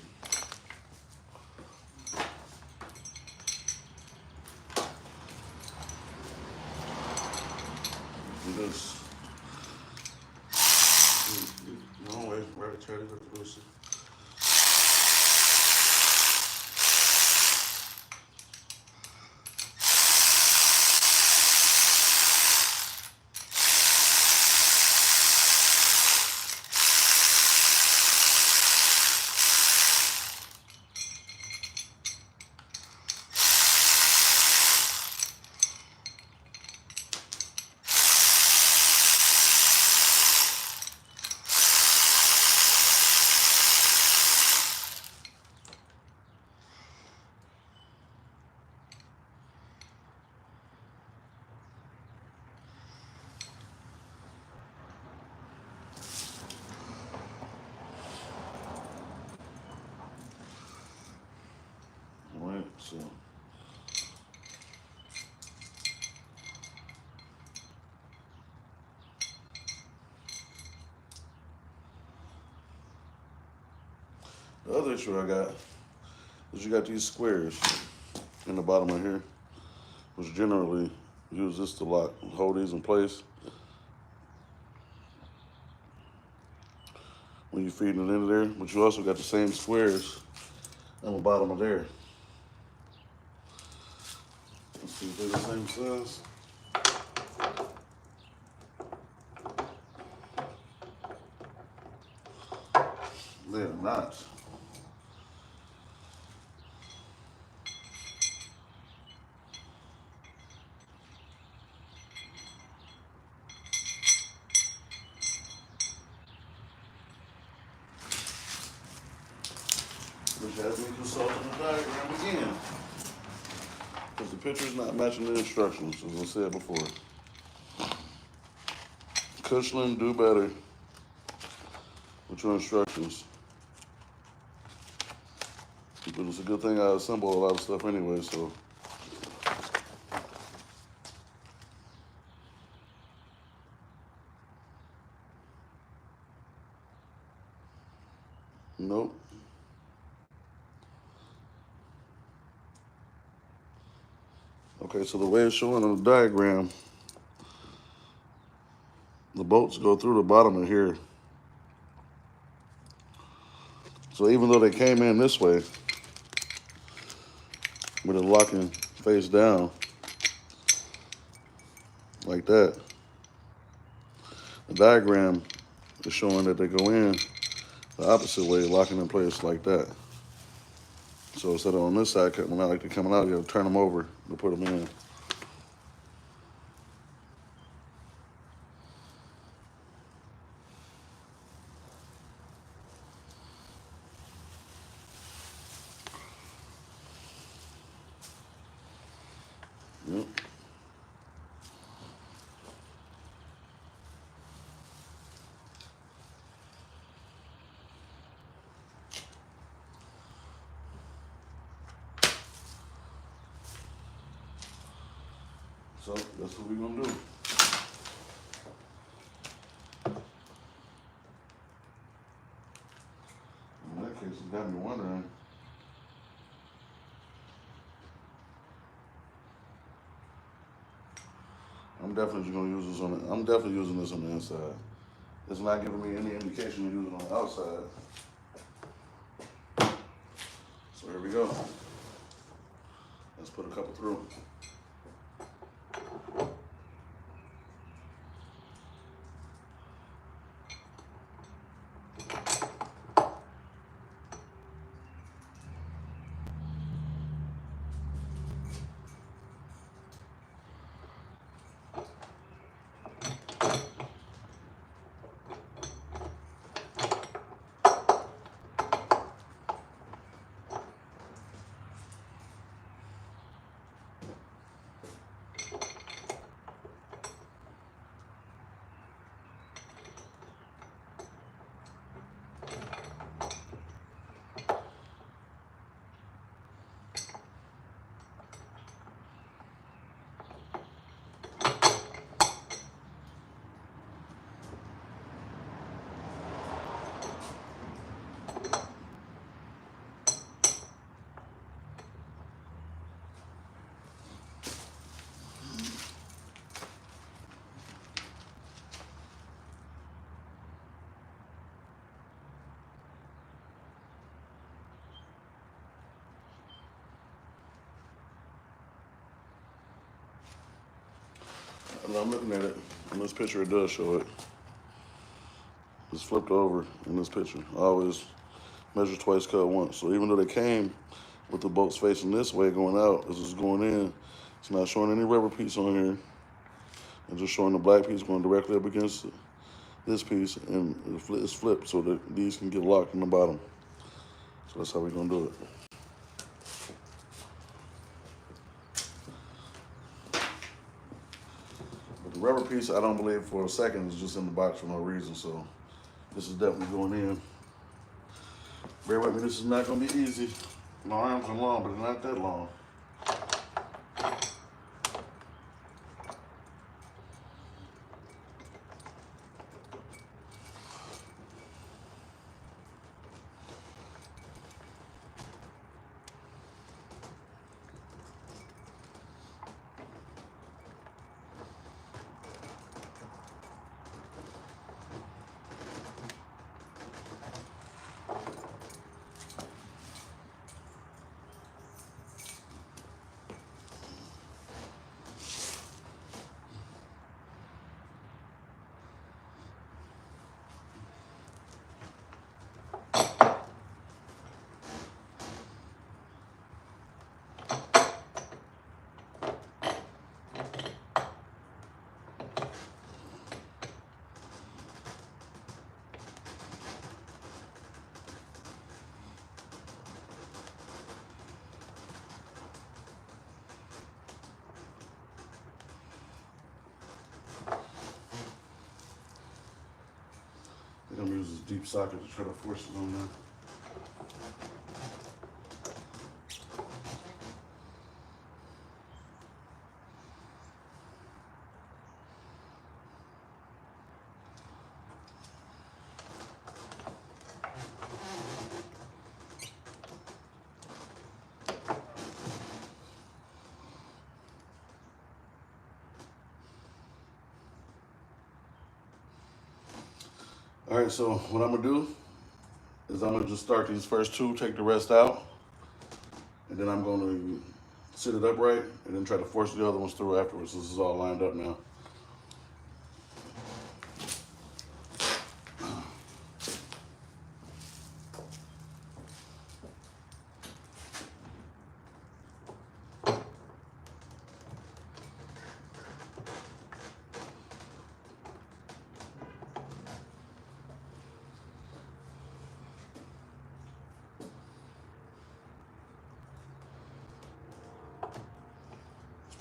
Do this. No way, right, try to go to this. Alright, so the other issue I got is you got these squares in the bottom of here, which generally use this to lock, hold these in place when you're feeding it into there. But you also got the same squares on the bottom of there. Let's see if they're the same size. They're not. Which has me consulting the diagram again. Because the picture's not matching the instructions, as I said before. Kushlan, do better with your instructions. But it's a good thing I assemble a lot of stuff anyway, so. Nope. Okay, so the way it's showing on the diagram, the bolts go through the bottom of here. So even though they came in this way, with it locking face down like that. The diagram is showing that they go in the opposite way, locking in place like that. So instead of on this side coming out like they're coming out, you have to turn them over to put them in. Yep. So that's what we're gonna do. In that case, it got me wondering. I'm definitely just gonna use this on the. I'm definitely using this on the inside. It's not giving me any indication to use it on the outside. So here we go. Let's put a couple through. And I'm looking at it. In this picture, it does show it. It's flipped over in this picture. I always measure twice, cut once. So even though they came with the bolts facing this way going out, this is going in. It's not showing any rubber piece on here. It's just showing the black piece going directly up against this piece, and it's flipped so that these can get locked in the bottom. So that's how we're gonna do it. But the rubber piece, I don't believe for a second is just in the box for no reason. So this is definitely going in. Bear with me, this is not gonna be easy. My arms are long, but they're not that long. I'm gonna use this deep socket to try to force it on there. All right, so what I'm gonna do is I'm gonna just start these first two, take the rest out, and then I'm gonna sit it upright, and then try to force the other ones through afterwards. This is all lined up now.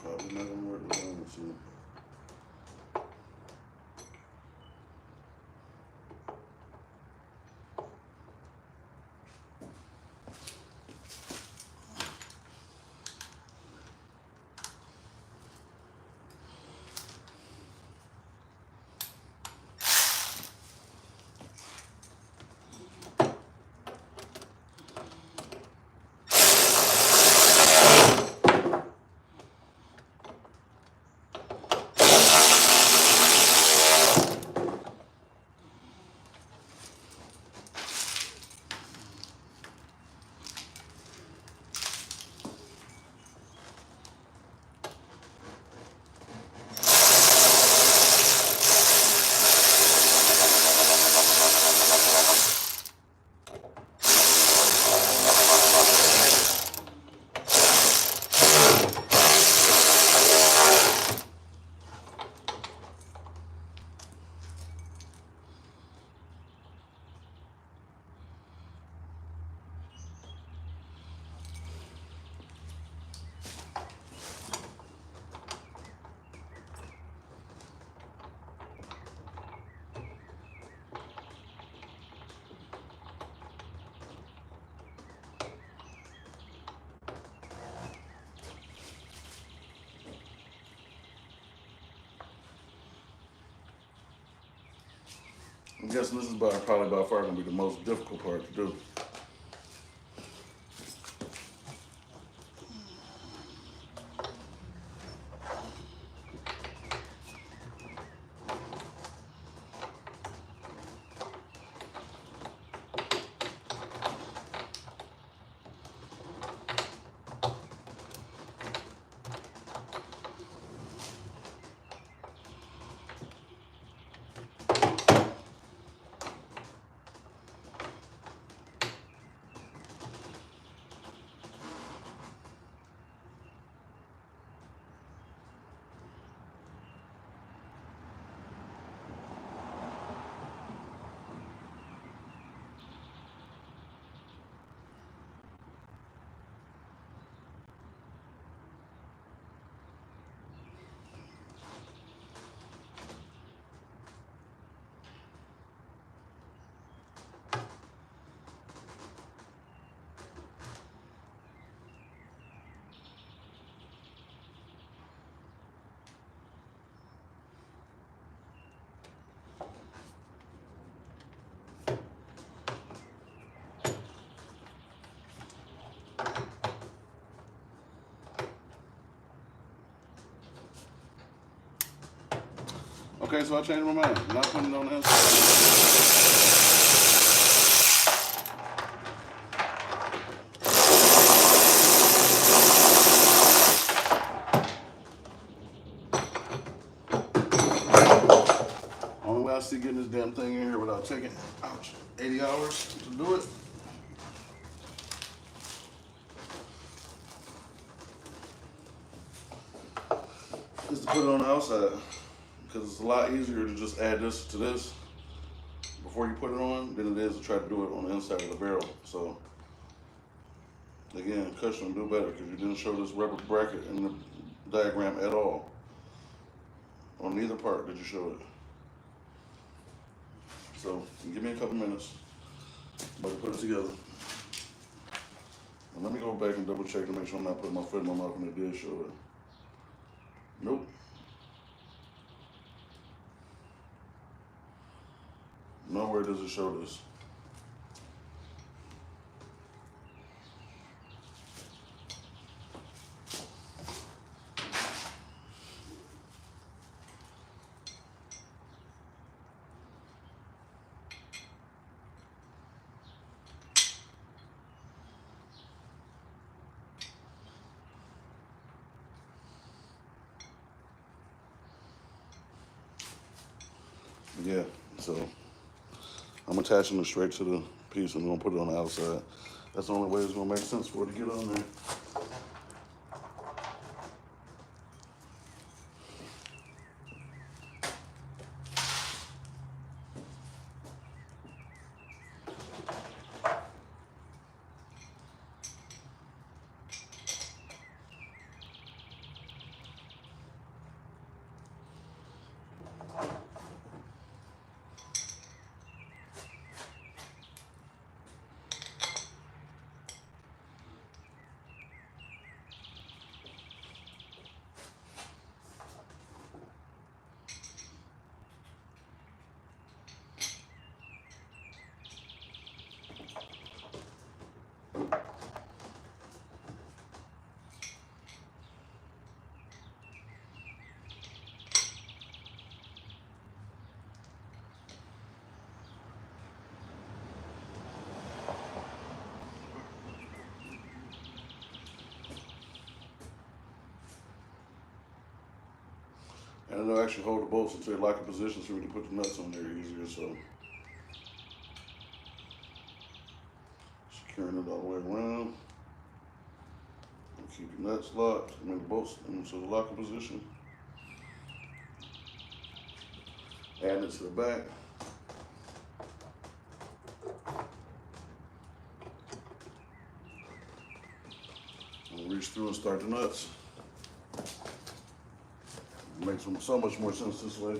Probably not gonna work with that one, too. I'm guessing this is probably by far going to be the most difficult part to do. Okay, so I changed my mind. I'm not putting it on the inside. Only way I see getting this damn thing in here without taking, ouch, 80 hours to do it. Is to put it on the outside. Because it's a lot easier to just add this to this before you put it on than it is to try to do it on the inside of the barrel. So again, Kushlan, do better because you didn't show this rubber bracket in the diagram at all. On neither part did you show it. So give me a couple minutes. I'm about to put it together. And let me go back and double check to make sure I'm not putting my foot in my mouth when it did show it. Nope. Nowhere does it show this. Yeah, so I'm attaching it straight to the piece and I'm gonna put it on the outside. That's the only way it's gonna make sense for it to get on there. And it'll actually hold the bolts until they lock in position so we can put the nuts on there easier. So securing it all the way around. And keep your nuts locked. I mean the bolts into the locking position. Add it to the back. And reach through and start the nuts. It makes them so much more sense this way.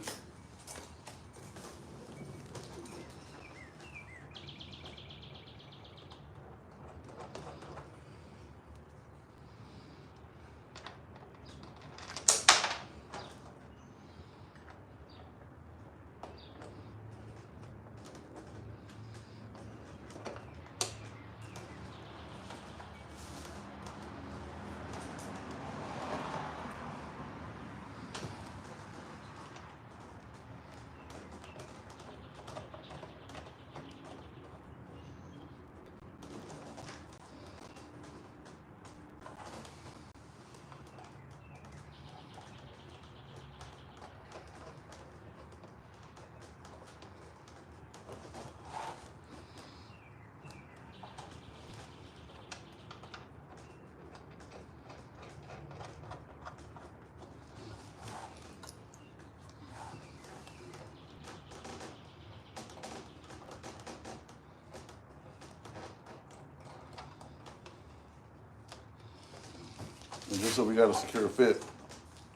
And just so we got a secure fit,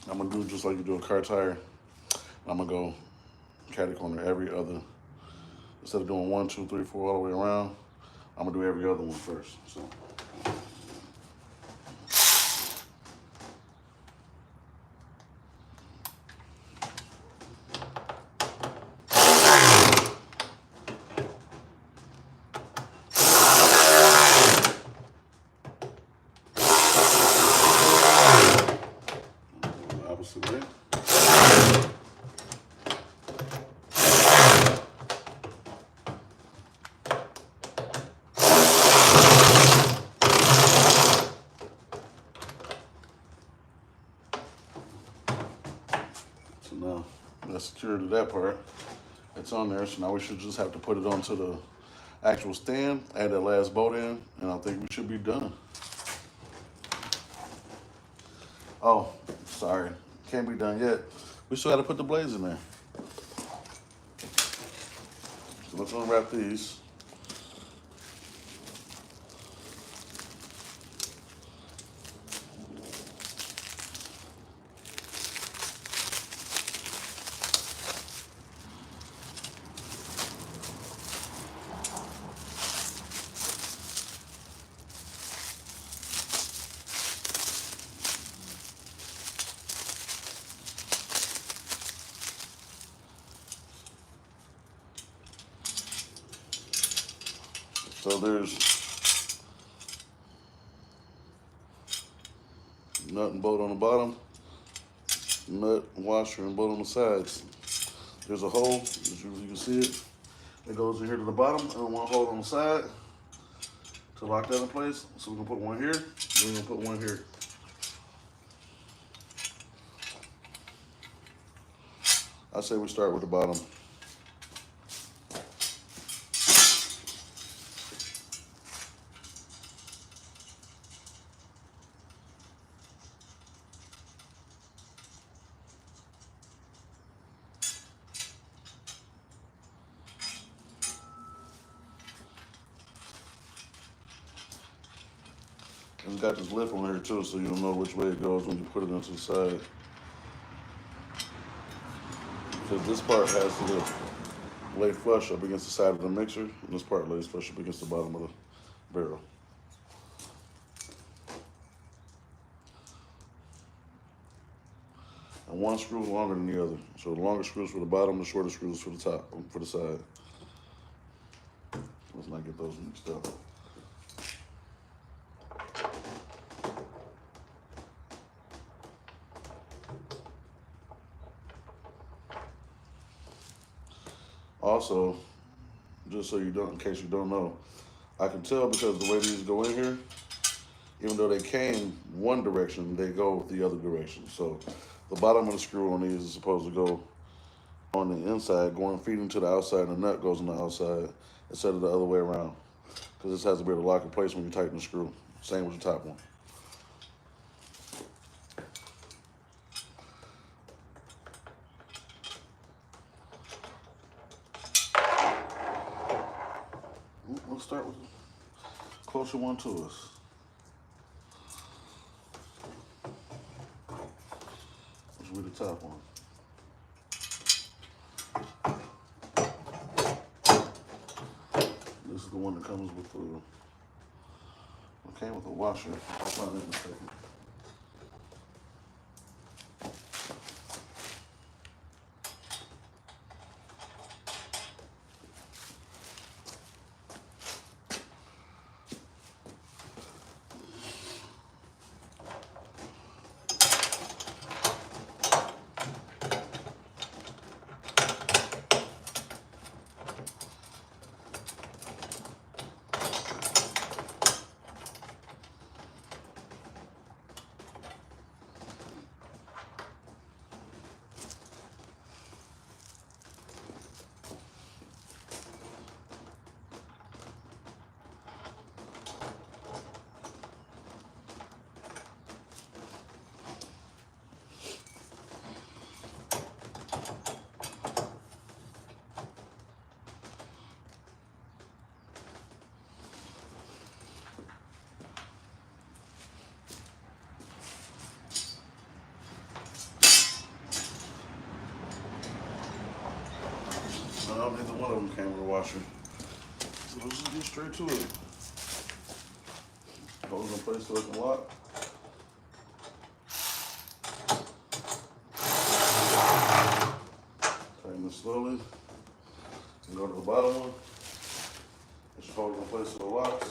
I'm gonna do just like you do a car tire. I'm gonna go catty corner every other. Instead of doing 1, 2, 3, 4 all the way around, I'm gonna do every other one first. So. Opposite way. So now that's secured to that part. It's on there, so now we should just have to put it onto the actual stand, add that last bolt in, and I think we should be done. Oh, sorry, can't be done yet. We still got to put the blades in there. So let's unwrap these. So there's nut and bolt on the bottom, nut, washer, and bolt on the sides. There's a hole, as you can see it, that goes in here to the bottom, and one hole on the side to lock that in place. So we're gonna put one here, then we're gonna put one here. I say we start with the bottom. It's got this lip on here too, so you'll know which way it goes when you put it into the side. Because this part has to lay flush up against the side of the mixer, and this part lays flush up against the bottom of the barrel. And one screw is longer than the other. So the longer screws for the bottom, the shorter screws for the top, for the side. Let's not get those mixed up. Also, just so you don't, in case you don't know, I can tell because the way these go in here, even though they came one direction, they go the other direction. So the bottom of the screw on these is supposed to go on the inside, going feeding to the outside, and the nut goes on the outside instead of the other way around. Because this has to be able to lock in place when you tighten the screw. Same with the top one. Let's start with the closer one to us. Which will be the top one. This is the one that comes with the, it came with a washer. I'll find it in a second. No, neither one of them came with a washer. So let's just get straight to it. Hold it in place so it can lock. Tighten it slowly. And go to the bottom one. It should hold it in place so it locks.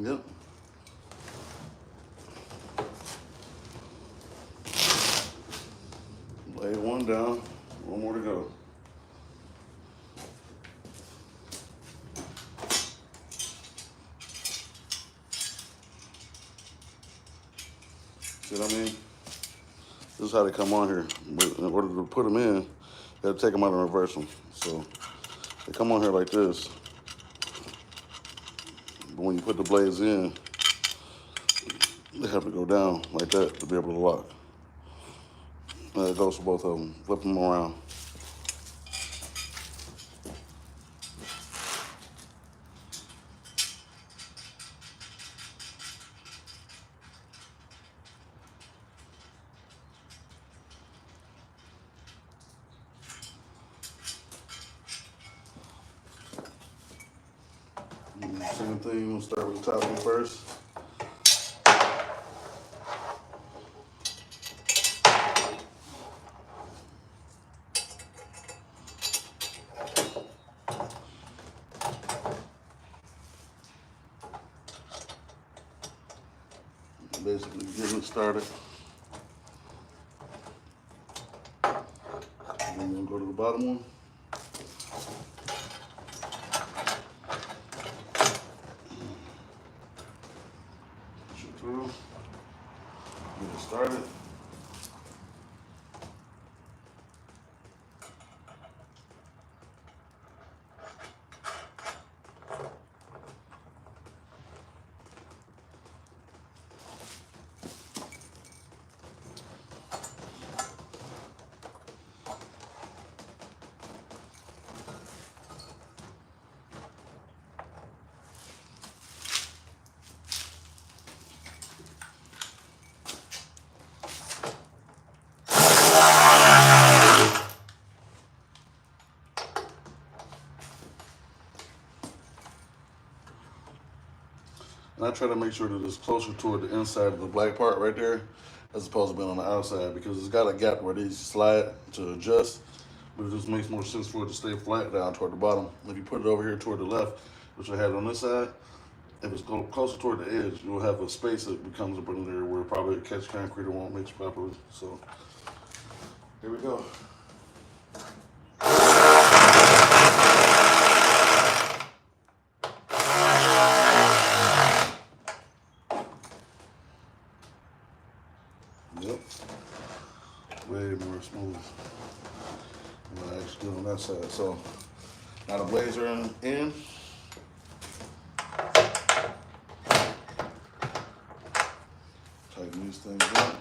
Yep. One down, one more to go. See what I mean? This is how they come on here. But in order to put them in, you got to take them out and reverse them. So they come on here like this. But when you put the blades in, they have to go down like that to be able to lock. And it goes for both of them. Flip them around. Same thing, we'll start with the top one first. Basically getting it started. And then we'll go to the bottom one. Push it through. Get it started. And I try to make sure that it's closer toward the inside of the black part right there as opposed to being on the outside because it's got a gap where these slide to adjust, but it just makes more sense for it to stay flat down toward the bottom. If you put it over here toward the left, which I had on this side, if it's closer toward the edge, you'll have a space that becomes up in there where probably it catch concrete or won't mix properly. So here we go. Yep. Way more smooth than I actually did on that side. So now the blades are in. Tighten these things up.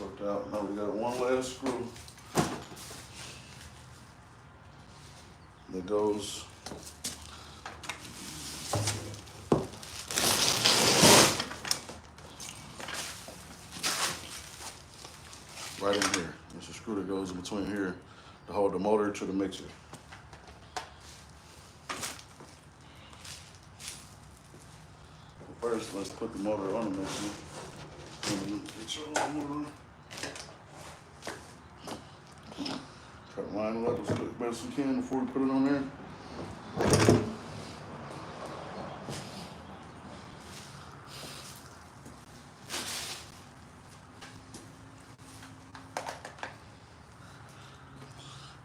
Worked out. Now we got one last screw that goes right in here. There's a screw that goes in between here to hold the motor to the mixer. First, let's put the motor on the mixer. Get your motor. Try to line it up as best as we can before we put it on there.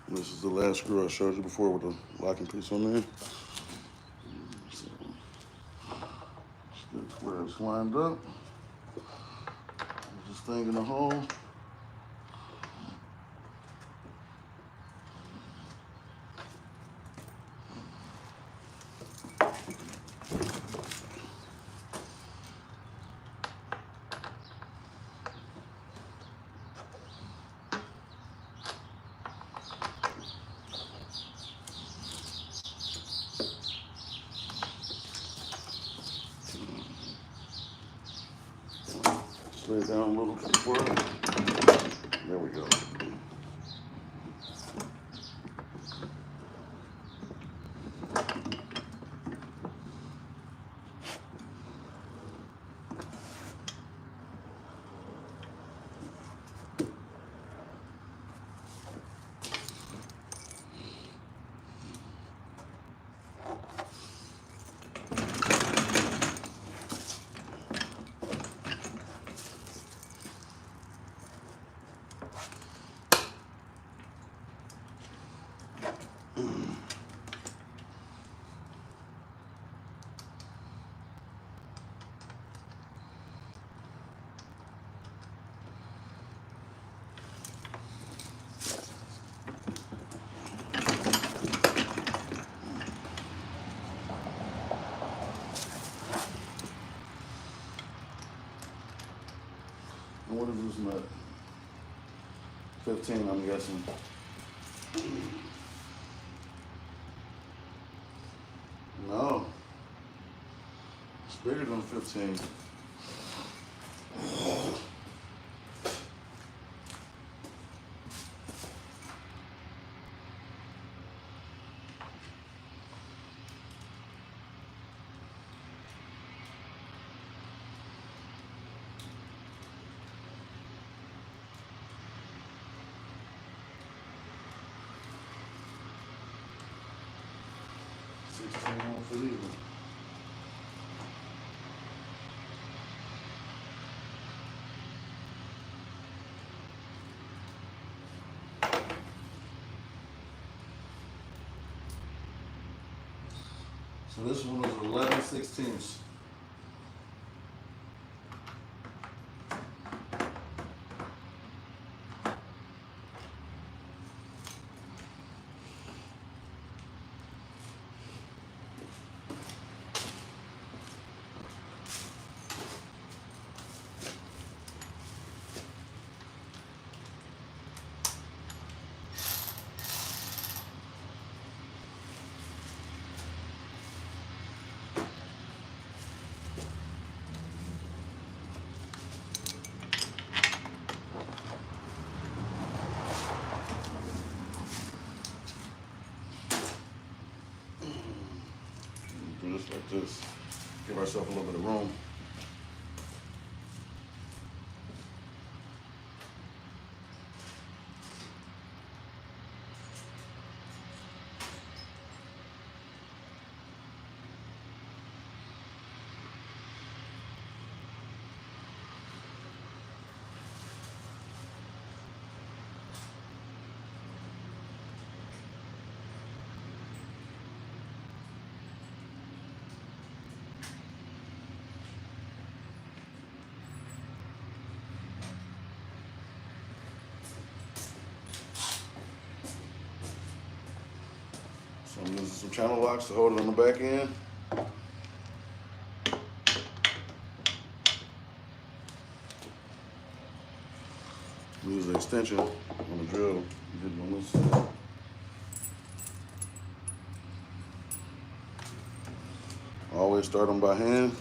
This is the last screw I showed you before with the locking piece on there. So, that's where it's lined up. There's this thing in the hole. Lay it down a little bit for it. There we go. And what is this nut? 15, I'm guessing. No. It's bigger than 15. Won't fit either. So this one was 11/16. Do this like this. Give ourselves a little bit of room. So I'm using some channel locks to hold it on the back end. Use the extension on the drill. Get it on this side. Always start them by hand.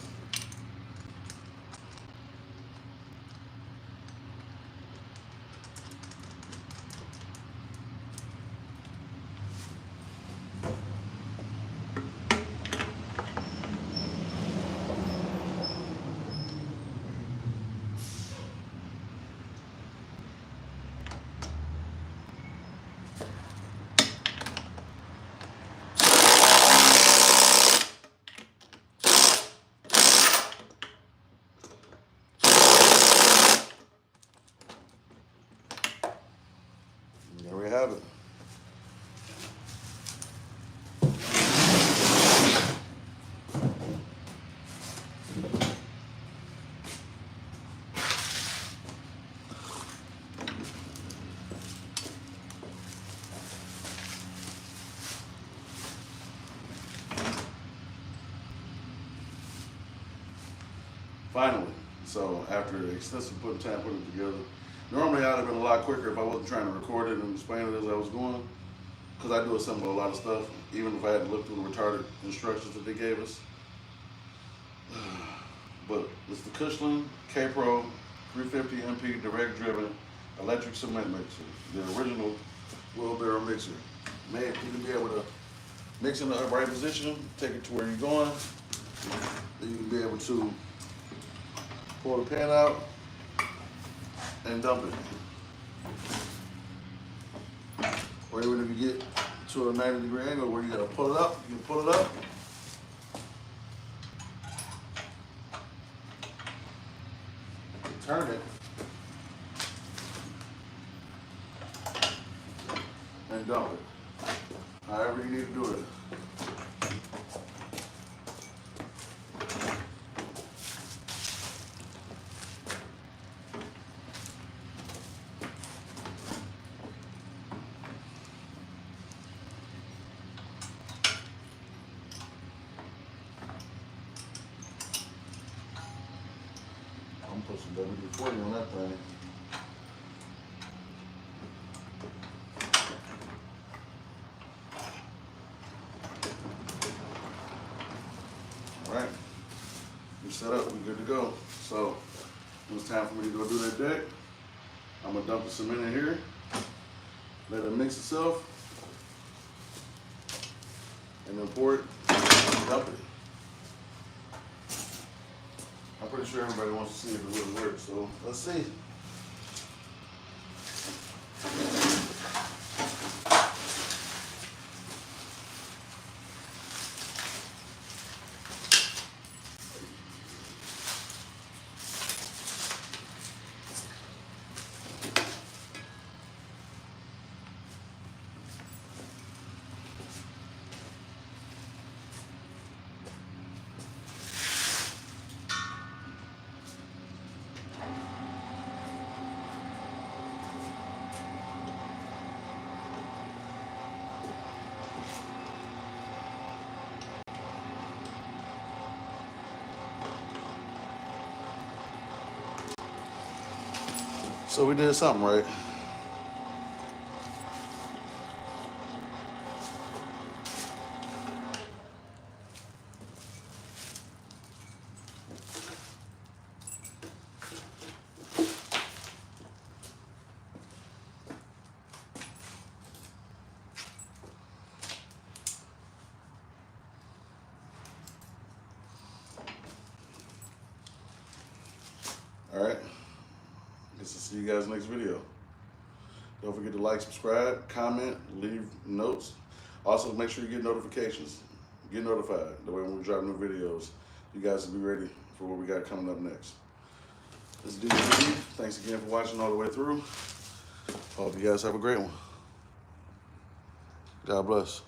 There we have it. Finally, so after extensive time putting it together, normally I'd have been a lot quicker if I wasn't trying to record it and explain it as I was going, because I do assemble a lot of stuff, even if I had to look through the retarded instructions that they gave us. But it's the Kushlan KPRO 350 MP direct driven electric cement mixer, the original wheelbarrow mixer. Made you can be able to mix in the upright position, take it to where you're going, then you can be able to pull the pan out and dump it. Or even if you get to a 90-degree angle where you gotta pull it up, you can pull it up. Turn it and dump it. However you need to do it. Put some WD-40 on that thing. All right, we're set up, we're good to go. So when it's time for me to go do that deck, I'm gonna dump the cement in here, let it mix itself, and then pour it, and dump it. I'm pretty sure everybody wants to see if it really works, so let's see. So we did something right. All right. Guess I'll see you guys next video. Don't forget to like, subscribe, comment, leave notes. Also, make sure you get notifications. Get notified. That way when we drop new videos, you guys will be ready for what we got coming up next. This is DTV. Thanks again for watching all the way through. Hope you guys have a great one. God bless.